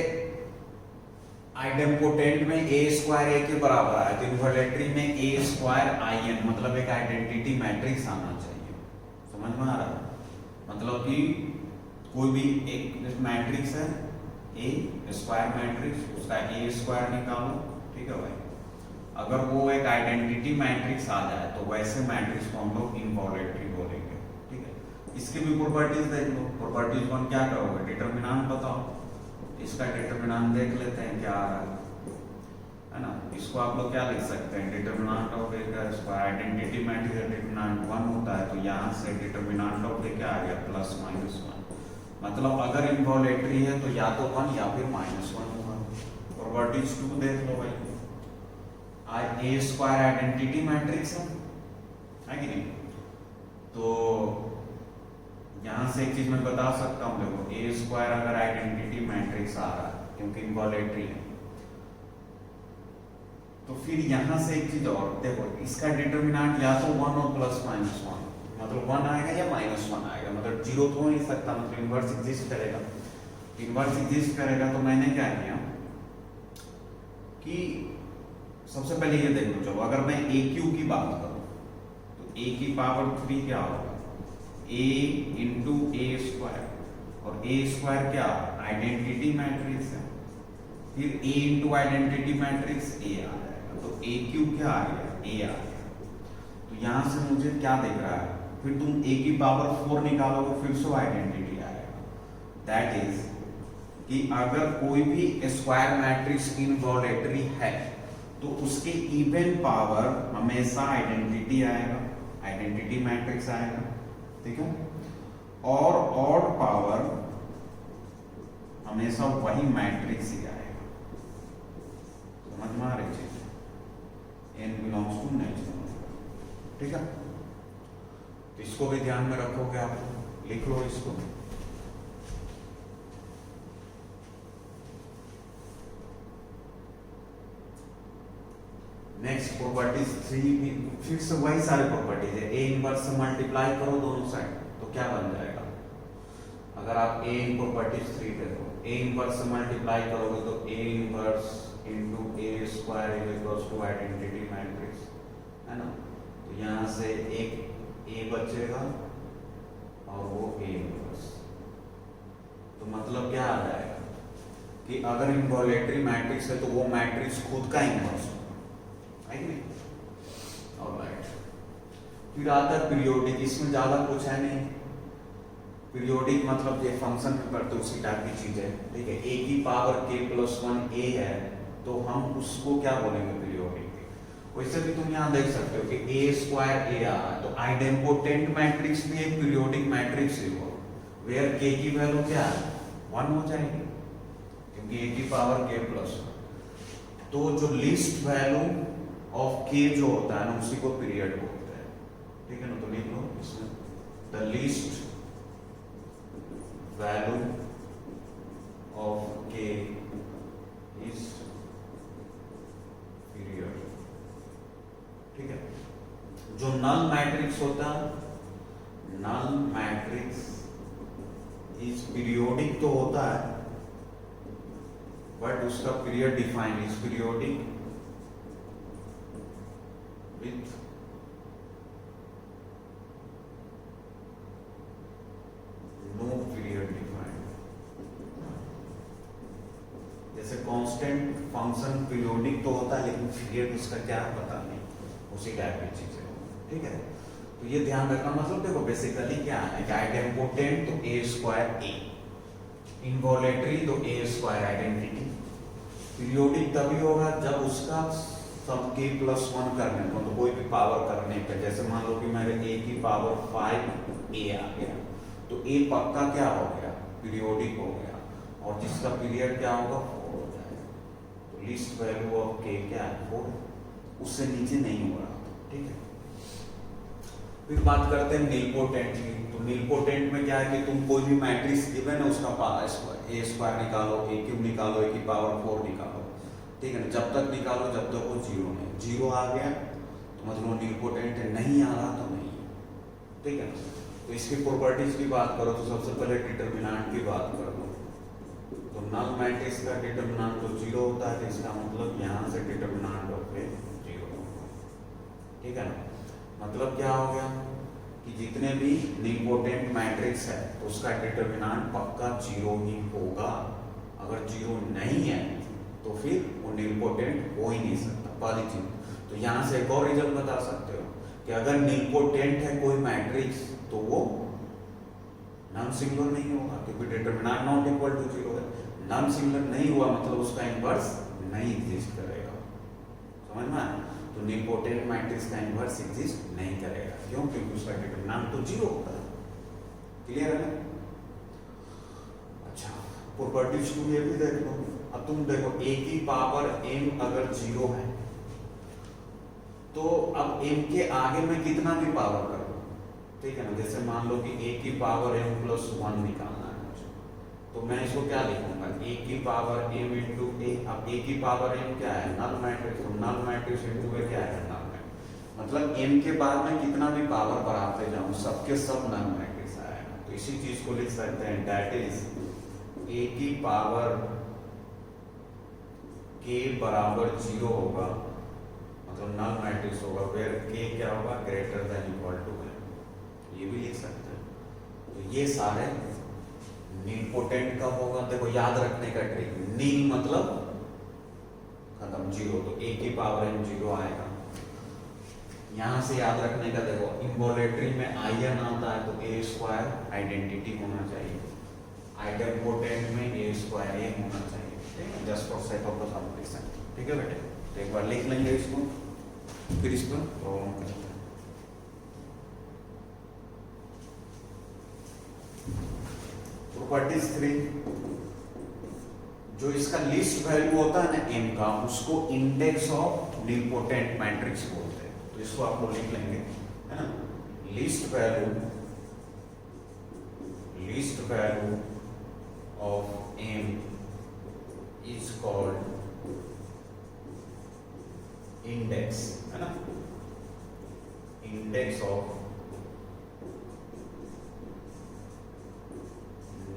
आइडेम्पोटेंट में ए स्क्वायर ए के बराबर आया, तो इनवॉलेटरी में ए स्क्वायर आई एन, मतलब एक आइडेंटिटी मैट्रिक्स आना चाहिए। समझ में आ रहा है? मतलब कि कोई भी एक मैट्रिक्स है, ए स्क्वायर मैट्रिक्स, उसका ए स्क्वायर निकालो, ठीक है भाई। अगर वो एक आइडेंटिटी मैट्रिक्स आ जाए तो वैसे मैट्रिक्स को हम लोग इनवॉलेटरी बोलेंगे, ठीक है। इसके भी प्रॉपर्टीज देख लो। प्रॉपर्टीज वन क्या करोगे, डिटरमिनेंट बताओ। इसका डिटरमिनेंट देख लेते हैं क्या आ रहा है ना। इसको आप लोग क्या लिख सकते हैं, डिटरमिनेंट ऑफ ए का स्क्वायर, आइडेंटिटी मैट्रिक्स का डिटरमिनेंट 1 होता है, तो यहाँ से डिटरमिनेंट ऑफ ए क्या आ गया, +-1। मतलब अगर इनवॉलेटरी है तो या तो 1 या फिर -1 होगा। प्रॉपर्टीज 2 देख लो भाई। ए स्क्वायर आइडेंटिटी मैट्रिक्स है कि नहीं, तो यहां से एक चीज मैं बता सकता हूं, देखो ए स्क्वायर अगर आइडेंटिटी मैट्रिक्स आ रहा है क्योंकि इनवॉलेटरी है, तो फिर यहां से एक चीज और देखो, इसका डिटरमिनेंट या तो 1 और +-1, मतलब 1 आएगा या -1 आएगा, मतलब 0 तो हो नहीं सकता, मतलब इनवर्स एग्जिस्ट करेगा। इनवर्स एग्जिस्ट करेगा तो मैंने क्या किया कि सबसे पहले ये देख लो, चलो अगर मैं ए क्यू की बात करूं तो ए की पावर 3 क्या होगा, ए इंटू ए स्क्वायर, और ए स्क्वायर क्या आइडेंटिटी मैट्रिक्स है, फिर ए इंटू आइडेंटिटी मैट्रिक्स ए आ जाएगा, तो ए क्यू क्या आ गया, ए आ गया। तो यहां से मुझे क्या दिख रहा है, फिर तुम ए की पावर 4 निकालोगे फिर से आइडेंटिटी आएगा। दैट इज कि अगर कोई भी स्क्वायर मैट्रिक्स इनवॉलेटरी है तो उसके इवन पावर हमेशा आइडेंटिटी आएगा, आइडेंटिटी मैट्रिक्स आएगा, ठीक है, और ऑड पावर हमेशा वही मैट्रिक्स ही आएगा। समझ में आ रही चीज, n बिलोंग्स टू नेचुरल, ठीक है। तो इसको भी ध्यान में रखोगे आप, लिख लो इसको। नेक्स्ट प्रॉपर्टीज 3 भी फिर से वही सारे प्रॉपर्टीज है। ए इनवर्स से मल्टीप्लाई करो दोनों साइड तो क्या बन जाएगा, अगर आप ए प्रॉपर्टीज 3 देखो, ए इनवर्स से मल्टीप्लाई करोगे तो A inverse into A square is equals to identity matrix, है ना। तो यहां से एक ए बचेगा और वो ए इनवर्स, तो मतलब क्या आ जाएगा कि अगर इनवॉलेटरी मैट्रिक्स है तो वो मैट्रिक्स खुद का इनवर्स होगा, है कि नहीं। ऑलराइट, फिर आता है पीरियोडिक। इसमें ज्यादा कुछ है नहीं, पीरियोडिक मतलब ये फंक्शन में करते उसी टाइप की चीज है, ठीक है। ए की पावर k+1 ए है तो हम उसको क्या बोलेंगे, पीरियोडिक। वैसे भी तुम यहाँ देख सकते हो कि ए स्क्वायर ए आ रहा है, तो आइडेम्पोटेंट मैट्रिक्स भी एक पीरियोडिक मैट्रिक्स ही हो, वेयर k की वैल्यू क्या है 1 हो जाएगी, क्योंकि ए की पावर k+1। तो जो लिस्ट वैल्यू ऑफ k जो होता है ना उसी को पीरियड बोलते हैं, ठीक है ना। तो लिख लो इसमें, the least value of k is period, ठीक है। जो नल मैट्रिक्स होता है, नल मैट्रिक्स इज पीरियोडिक तो होता है बट उसका period defined is periodic with no period defined। जैसे कांस्टेंट फंक्शन पीरियोडिक तो होता है लेकिन पीरियड उसका क्या पता नहीं, उसी टाइप की चीज है, ठीक है। तो ये ध्यान रखना, मतलब देखो बेसिकली क्या है कि आइडेम्पोटेंट तो ए स्क्वायर ए, इनवॉलेटरी तो ए स्क्वायर आइडेंटिटी। पीरियोडिक तभी होगा जब उसका सब k+1 करने को, तो कोई भी पावर करने पे, जैसे मान लो कि मेरे a की पावर 5 a आ गया तो a पक्का क्या हो गया, पीरियोडिक हो गया, और जिसका पीरियड क्या होगा 4 हो जाएगा। तो लिस्ट वैल्यू ऑफ k क्या है 4, उससे नीचे नहीं हो रहा, ठीक है। फिर बात करते हैं नीलपोटेंट की। तो नीलपोटेंट में क्या है कि तुम कोई भी मैट्रिक्स गिवन है उसका a स्क्वायर निकालो, a क्यूब निकालो, a की पावर 4 निकालो, ठीक है ना। जब तक निकालो जब तक वो 0 नहीं, 0 आ गया तो मतलब नीलपोटेंट है, नहीं आ रहा तो नहीं, ठीक है। तो इसकी प्रॉपर्टीज की बात करो तो सबसे पहले डिटरमिनेंट की बात कर लो। तो नल मैट्रिक्स का डिटरमिनेंट तो 0 होता है, तो इसका मतलब यहाँ से डिटरमिनेंट ऑफ ए 0 होगा, ठीक है ना। मतलब क्या हो गया कि जितने भी नीलपोटेंट मैट्रिक्स है तो उसका डिटरमिनेंट पक्का 0 ही होगा। अगर जीरो नहीं है तो फिर वो निलपोटेंट हो ही नहीं सकता, पहली चीज। तो यहाँ से एक और रिजल्ट बता सकते हो कि अगर निलपोटेंट है कोई मैट्रिक्स तो वो नॉन सिंगुलर नहीं होगा, क्योंकि determinant not equal to zero है। नॉन सिंगुलर नहीं हुआ मतलब उसका इनवर्स नहीं एग्जिस्ट करेगा, समझ में आया? तो निलपोटेंट मैट्रिक्स का इनवर्स एग्जिस्ट नहीं करेगा, क्यों? क्योंकि उसका डिटरमिनेंट तो जीरो होता है। क्लियर है? अच्छा, प्रॉपर्टीज टू ये भी देख लो। अब तुम देखो a की पावर m अगर जीरो है तो अब m के आगे में कितना भी पावर कर लो, ठीक है ना? जैसे मान लो कि a की पावर m प्लस 1 निकालना है मुझे, तो मैं इसको क्या लिखूंगा? a की पावर m इंटू a। अब a की पावर m क्या है? Null matrix. तो नल मैट्रिक्स इंटू a क्या है? Null matrix. मतलब m के बाद में कितना भी पावर बढ़ाते जाऊं सबके सब नल मैट्रिक्स आएगा। तो इसी चीज को लिख सकते हैं, दैट इज a की पावर k बराबर जीरो होगा, मतलब नल मैट्रिक्स होगा, वेयर k क्या होगा? ग्रेटर देन इक्वल टू है। ये भी लिख सकते हैं। तो ये सारे निलपोटेंट कब होगा? देखो याद रखने का ट्रिक, नील मतलब खत्म, जीरो। तो a की पावर m जीरो आएगा। यहां से याद रखने का, देखो इम्बोलेटरी में आयन आता है तो a स्क्वायर आइडेंटिटी होना चाहिए, आइडेंपोटेंट में a स्क्वायर a होना चाहिए, ठीक है? Just for sake of the substitution, ठीक है बेटे? तो एक बार लिख लेंगे इसको, फिर इसको प्रॉब्लम करते हैं। प्रॉपर्टीज 3, जो इसका लिस्ट वैल्यू होता है ना m का, उसको इंडेक्स ऑफ निलपोटेंट मैट्रिक्स बोलते हैं। तो इसको आप लोग लिख लेंगे, है ना? Least value of m is called index, है ना? Index of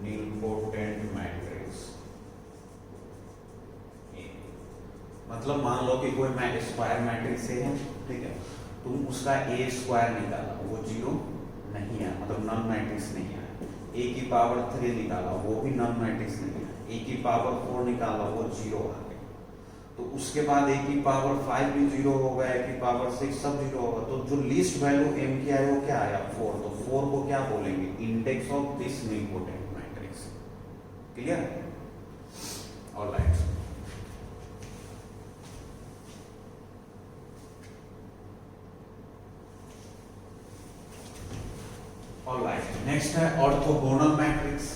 nilpotent matrix. मतलब मान लो कि कोई स्क्वायर मैट्रिक्स है, ठीक है? तुम उसका a स्क्वायर निकाला, वो जीरो नहीं है, मतलब नॉन मैट्रिक्स नहीं है। a की पावर 3 निकाला, वो भी नॉन मैट्रिक्स नहीं है। a की पावर 4 निकाला, वो जीरो आ गया। तो उसके बाद a की पावर 5 भी जीरो होगा, a की पावर 6 सब जीरो होगा। तो जो लिस्ट वैल्यू m की है वो क्या आया? 4। तो 4 को क्या बोलेंगे? Index of this nilpotent matrix. Clear? Alright. Alright, next है ऑर्थोगोनल मैट्रिक्स।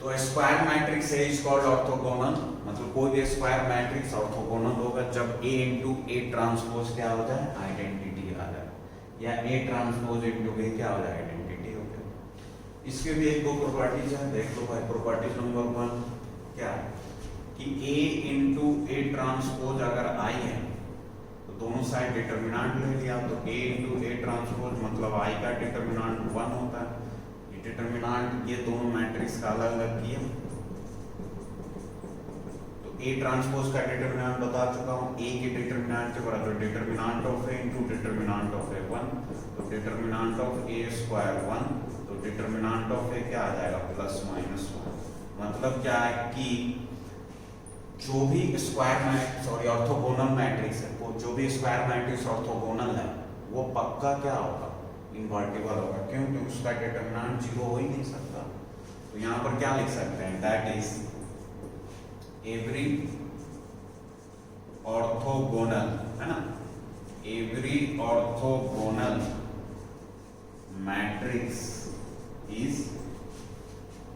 तो square matrix is called orthogonal, मतलब कोई भी स्क्वायर मैट्रिक्स ऑर्थोगोनल होगा जब a इंटू ए ट्रांसपोज क्या हो जाए? आइडेंटिटी आ जाए, या a ट्रांसपोज इंटू b क्या हो जाए? आइडेंटिटी हो गया। इसके भी एक दो प्रॉपर्टीज है, देख लो भाई। प्रॉपर्टीज नंबर 1 क्या है कि a इंटू ए ट्रांसपोज अगर i है तो दोनों साइड डिटरमिनेंट ले लिया, तो a इंटू ए ट्रांसपोज मतलब i का डिटरमिनेंट 1 होता है। ये डिटरमिनेंट ये दोनों मैट्रिक्स का अलग अलग किया, तो a ट्रांसपोज का डिटरमिनेंट बता चुका हूँ, a के डिटरमिनेंट के बराबर determinant of a into determinant of a 1, तो डिटरमिनेंट ऑफ a स्क्वायर 1, तो डिटरमिनेंट ऑफ a क्या आ जाएगा? Plus minus 1। मतलब क्या है कि जो भी ऑर्थोगोनल मैट्रिक्स है, वो जो भी स्क्वायर मैट्रिक्स ऑर्थोगोनल है वो पक्का क्या होगा? इनवर्टिबल होगा। क्यों? क्योंकि उसका डिटरमिनेंट जीरो हो ही नहीं सकता। तो यहाँ पर क्या लिख सकते हैं? दैट इज एवरी ऑर्थोगोनल, है ना? Every orthogonal matrix is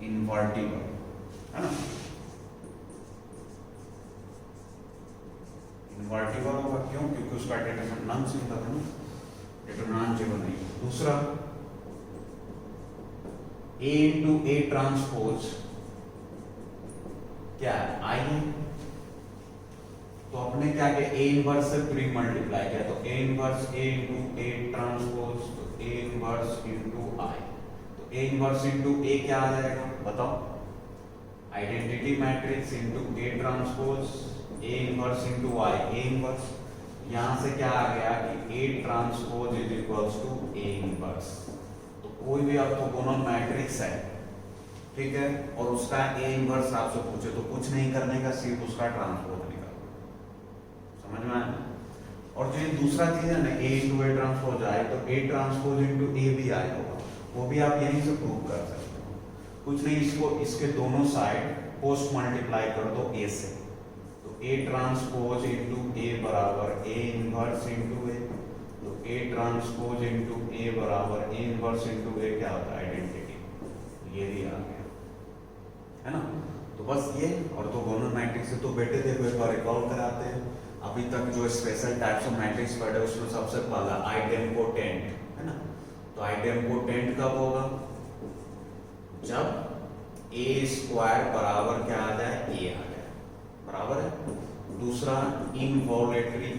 invertible, है ना? इनवर्टिबल होगा क्यों? क्योंकि उसका डिटरमिनेंट नॉन सिंगुलर है ना, डिटरमिनेंट जीरो नहीं। दूसरा, a इंटू ए ट्रांसपोज क्या है? i है। तो अपने क्या किया? a इनवर्स से प्री मल्टीप्लाई किया, तो a inverse a into A transpose, तो a इनवर्स इंटू i। तो a इनवर्स इंटू a क्या आ जाएगा? बताओ। Identity matrix into a transpose, a inverse into y, a inverse. यहां से क्या आ गया कि a transpose is equals to a inverse. तो कोई भी ऑर्थोगोनल मैट्रिक्स है, ठीक है, और उसका ए इनवर्स आपसे पूछे तो कुछ नहीं करने का, सिर्फ उसका ट्रांसपोज निकालो, समझ में आया। और जो ये दूसरा चीज है ना, ए इंटू ए ट्रांसपोज आए तो ए ट्रांसपोज इंटू ए भी आया होगा, वो भी आप यहीं से प्रूव कर सकते हो। कुछ नहीं, इसको इसके दोनों साइड पोस्ट मल्टीप्लाई कर दो ए से, तो ए ट्रांसपोज इंटू ए बराबर ए इनवर्स इंटू ए, तो ए ट्रांसपोज इंटू ए बराबर ए इनवर्स इंटू ए क्या होता है, आइडेंटिटी, ये भी आ गया है ना। तो बस ये, और तो दोनों मैट्रिक्स से तो बेटे देखो एक बार रिकॉल कराते हैं। अभी तक जो स्पेशल टाइप्स ऑफ मैट्रिक्स पढ़े उसमें सबसे पहला आइडेम्पोटेंट है ना, तो आइडेम्पोटेंट कब होगा, जब ए स्क्वायर बराबर क्या आ जाए, ए आ जाए, बराबर है। दूसरा इनवॉलेटरी,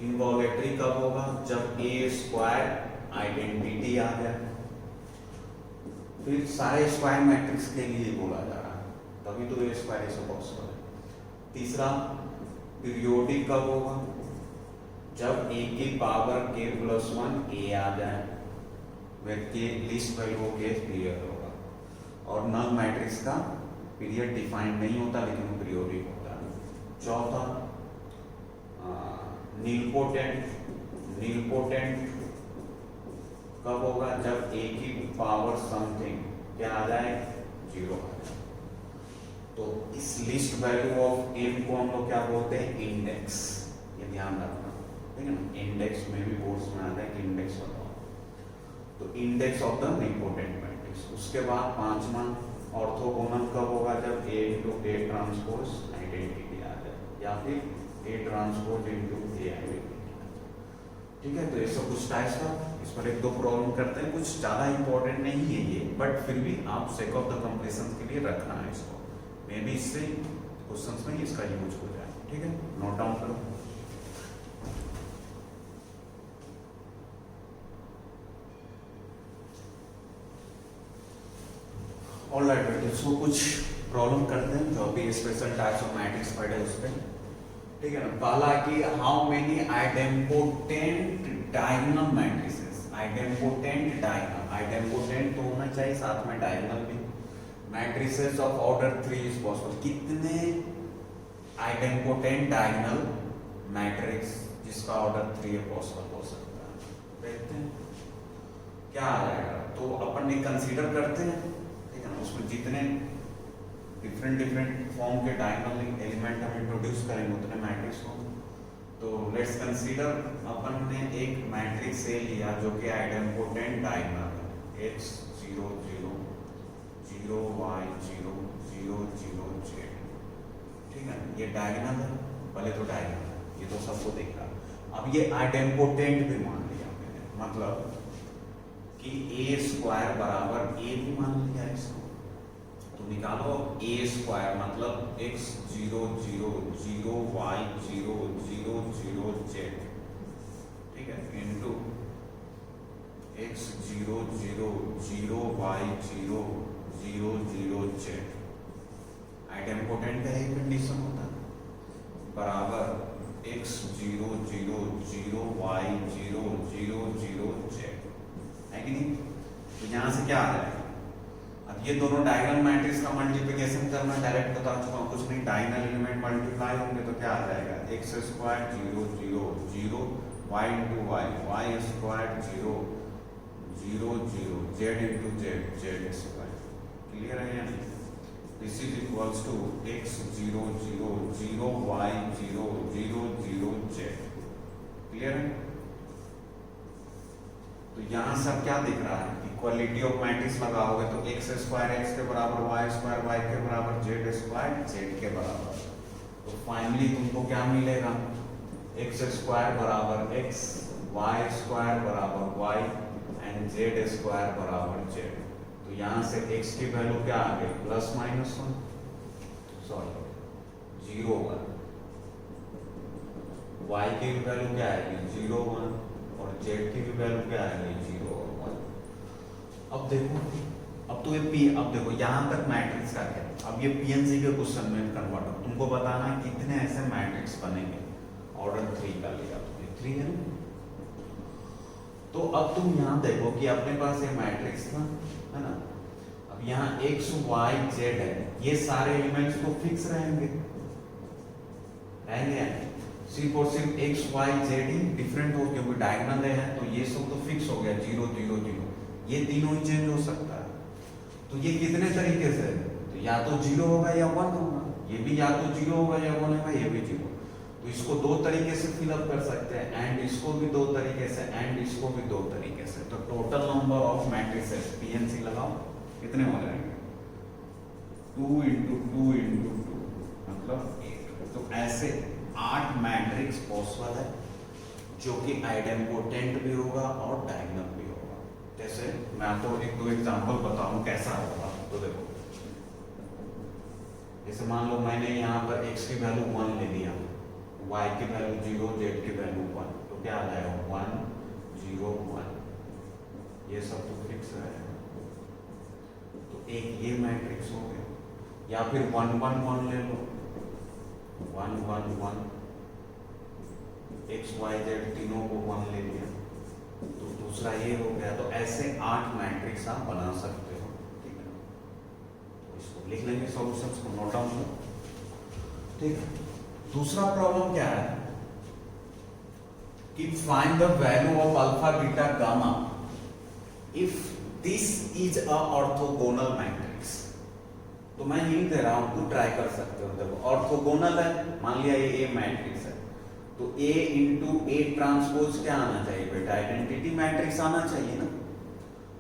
इनवॉलेटरी कब होगा, जब ए स्क्वायर आइडेंटिटी आ जाए। फिर सारे स्क्वायर मैट्रिक्स के लिए बोला जा रहा है, तभी तो ए स्क्वायर ऐसे पॉसिबल है। तीसरा पीरियोडिक कब होगा, जब ए की पावर के प्लस 1 ए आ जाए, वह के लिस्ट वैल्यू के पीरियड होगा। और नल मैट्रिक्स का पीरियड डिफाइंड नहीं होता लेकिन पीरियोडिक होता है। चौथा नीलपोटेंट, नीलपोटेंट कब होगा, जब ए की पावर समथिंग क्या आ जाए, 0 आ जाए। तो इस लिस्ट वैल्यू ऑफ एम को हम लोग क्या बोलते हैं, इंडेक्स, ये ध्यान रखना, ठीक है ना। इंडेक्स में भी बोर्ड्स में आता है कि इंडेक्स बताओ, तो index of the nilpotent matrix. उसके बाद पांचवा ऑर्थोगोनल कब होगा, जब ए इंटू ए ट्रांसपोज आइडेंटिटी आ जाए, या फिर A transpose into A identity, ठीक है। तो ये सब कुछ टाइप्स का, इस पर एक दो प्रॉब्लम करते हैं, कुछ ज्यादा इंपॉर्टेंट नहीं है ये, बट फिर भी आप सेक ऑफ द कंप्लीशन के लिए रखना है इसको, मे बी इससे क्वेश्चंस में इसका यूज हो जाए, ठीक है, नोट डाउन करो। ऑलराइट बेटे, इसको कुछ प्रॉब्लम करते हैं जो अभी स्पेशल टाइप्स ऑफ मैट्रिक्स पढ़े उस पर, ठीक है ना। पहला कि how many idempotent diagonal matrices, idempotent diagonal, idempotent तो होना चाहिए साथ में डायगोनल भी, matrices of order 3 is possible. कितने आइडेम्पोटेंट डायगोनल मैट्रिक्स जिसका ऑर्डर 3 पॉसिबल हो सकता है, देखते हैं क्या आ जाएगा। तो अपन ने कंसीडर करते हैं, ठीक है ना, उसमें जितने डिफरेंट फॉर्म के डायगोनल एलिमेंट हम इंट्रोड्यूस करेंगे उतने मैट्रिक्स होंगे। तो लेट्स कंसीडर, अपन ने एक मैट्रिक्स ए लिया जो कि आइडेम्पोटेंट डायगोनल है, x 0 0 0 y 0 0 0 z, ठीक है, ये डायगोनल है, पहले तो डायगोनल है, ये तो सबको दिख रहा है। अब ये आइडेम्पोटेंट भी मान लिया मैंने, मतलब कि ए स्क्वायर बराबर ए भी मान लिया इसको, तो निकालो ए स्क्वायर मतलब x 0 0 0 y 0 0 0 z, ठीक है, into x 0 0 0 y 0 0 0 z। Idempotent का एक कंडीशन होता है, बराबर x 0 0 0 y 0 0 0 z, है कि नहीं। तो यहाँ से क्या आ जाएगा, अब ये दोनों डायगोनल मैट्रिक्स का मल्टीप्लिकेशन करना डायरेक्ट बता चुका हूँ, कुछ नहीं, डायगोनल एलिमेंट मल्टीप्लाई होंगे तो क्या आ जाएगा, x square 0 0 0 y into y, y square 0 0 0 z into z, z square, clear है या नहीं। This is equals to x 0 0 0 y 0 0 0 z, clear है। तो यहाँ से अब क्या दिख रहा है, इक्वालिटी ऑफ मैट्रिक्स लगाओगे तो x स्क्वायर x के बराबर, y स्क्वायर y के बराबर, z स्क्वायर z के बराबर। तो फाइनली तुमको क्या मिलेगा, x स्क्वायर बराबर x, y स्क्वायर बराबर y एंड z स्क्वायर बराबर z। तो यहाँ से x की वैल्यू क्या आ गई, प्लस माइनस 1, सॉरी 0 1, y की वैल्यू क्या आएगी 0 1, और z की भी वैल्यू क्या आएगी 0 और 1। अब देखो, अब तो ये p, अब देखो यहाँ तक मैट्रिक्स का है, अब ये पीएनसी के क्वेश्चन में कन्वर्ट हो, तुमको बताना है कितने ऐसे मैट्रिक्स बनेंगे, ऑर्डर 3 का लिया तुमने, 3 है ना। तो अब तुम यहाँ देखो कि अपने पास ये मैट्रिक्स था, है ना। अब यहाँ x y z है, ये सारे एलिमेंट्स तो फिक्स रहेंगे सिर्फ और सिर्फ x y z ही डिफरेंट हो, क्योंकि डायगोनल है तो ये सब तो फिक्स हो गया 0 0 0, ये तीनों ही चेंज हो सकता है। तो ये कितने तरीके से, तो या तो 0 होगा या 1 होगा, ये भी या तो 0 होगा या 1 होगा, ये भी 0। तो इसको दो तरीके से फिलअप कर सकते हैं, एंड इसको भी दो तरीके से, एंड इसको भी दो तरीके से। तो total number of matrices PNC लगाओ कितने हो जाएंगे, 2 × 2 × 2 मतलब 8। तो ऐसे 8 मैट्रिक्स पॉसिबल है जो कि आइडेम्पोटेंट भी होगा और डायगोनल भी होगा। जैसे मैं आपको एक दो एग्जांपल बताऊं कैसा होगा। तो देखो, जैसे मान लो मैंने यहाँ पर x की वैल्यू 1 ले लिया, y की वैल्यू 0, z की वैल्यू 1, तो क्या आ जाएगा 1 0 1, ये सब तो फिक्स रहेगा। तो एक ये मैट्रिक्स हो गया, या फिर 1 1 1 ले लो, 1 1 1, x y z तीनों को 1 ले लिया, तो दूसरा ये हो गया। तो ऐसे 8 मैट्रिक्स आप बना सकते हो, ठीक है। तो इसको लिख लेंगे, सॉल्यूशंस को नोट डाउन करो, ठीक है। दूसरा प्रॉब्लम क्या है कि find the value of alpha beta gamma if this is a orthogonal matrix. तो मैं हिंट दे रहा हूं, तो ट्राई कर सकते हो। देखो ऑर्थोगोनल है, मान लिया ये ए मैट्रिक्स है, तो A × A ट्रांसपोज क्या आना चाहिए बेटा, आइडेंटिटी मैट्रिक्स आना चाहिए ना।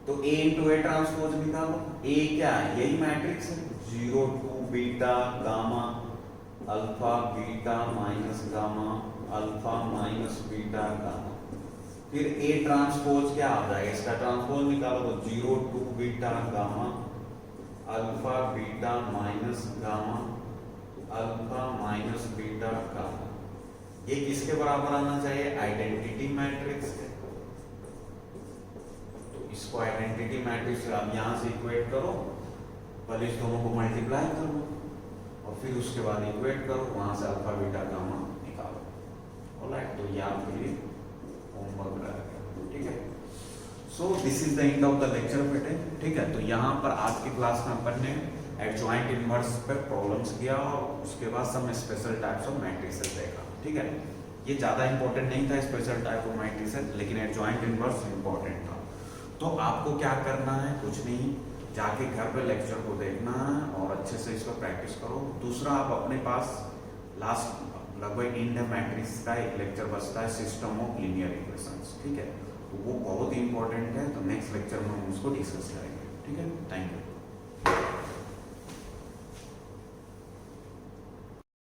तो A × A ट्रांसपोज निकालो, A क्या है, यही मैट्रिक्स है, 0 2 beta gamma alpha beta minus gamma alpha minus beta gamma. फिर A ट्रांसपोज क्या आ जाएगा, इसका ट्रांसपोज निकालो, तो 0 2 beta gamma alpha beta minus gamma alpha minus beta gamma. ये किसके बराबर आना चाहिए, आइडेंटिटी मैट्रिक्स के। तो इसको आइडेंटिटी मैट्रिक्स आप यहां से इक्वेट करो, पहले इस दोनों को मल्टीप्लाई करो और फिर उसके बाद इक्वेट करो, वहां से अल्फा बीटा गामा निकालो। ऑलराइट, तो ये आपके लिए होमवर्क रहेगा, ठीक है। So this is the end of the lecture बेटे, ठीक है। तो यहाँ पर आज की क्लास में अपन ने एडजॉइंट इनवर्स पे प्रॉब्लम्स किया और उसके बाद सब स्पेशल टाइप्स ऑफ मैट्रिसेस देखा, ठीक है। ये ज्यादा इंपॉर्टेंट नहीं था स्पेशल टाइप ऑफ मैट्रिसेस, लेकिन एडजॉइंट इनवर्स इंपॉर्टेंट था। तो आपको क्या करना है, कुछ नहीं, जाके घर पे लेक्चर को देखना है और अच्छे से इसको प्रैक्टिस करो। दूसरा, आप अपने पास लास्ट लगभग इंड मैट्रिक्स का एक लेक्चर बचता है, सिस्टम ऑफ लीनियर इक्वेशंस, ठीक है। तो वो बहुत ही इंपॉर्टेंट है, तो नेक्स्ट लेक्चर में हम उसको डिस्कस करेंगे, ठीक है। Thank you.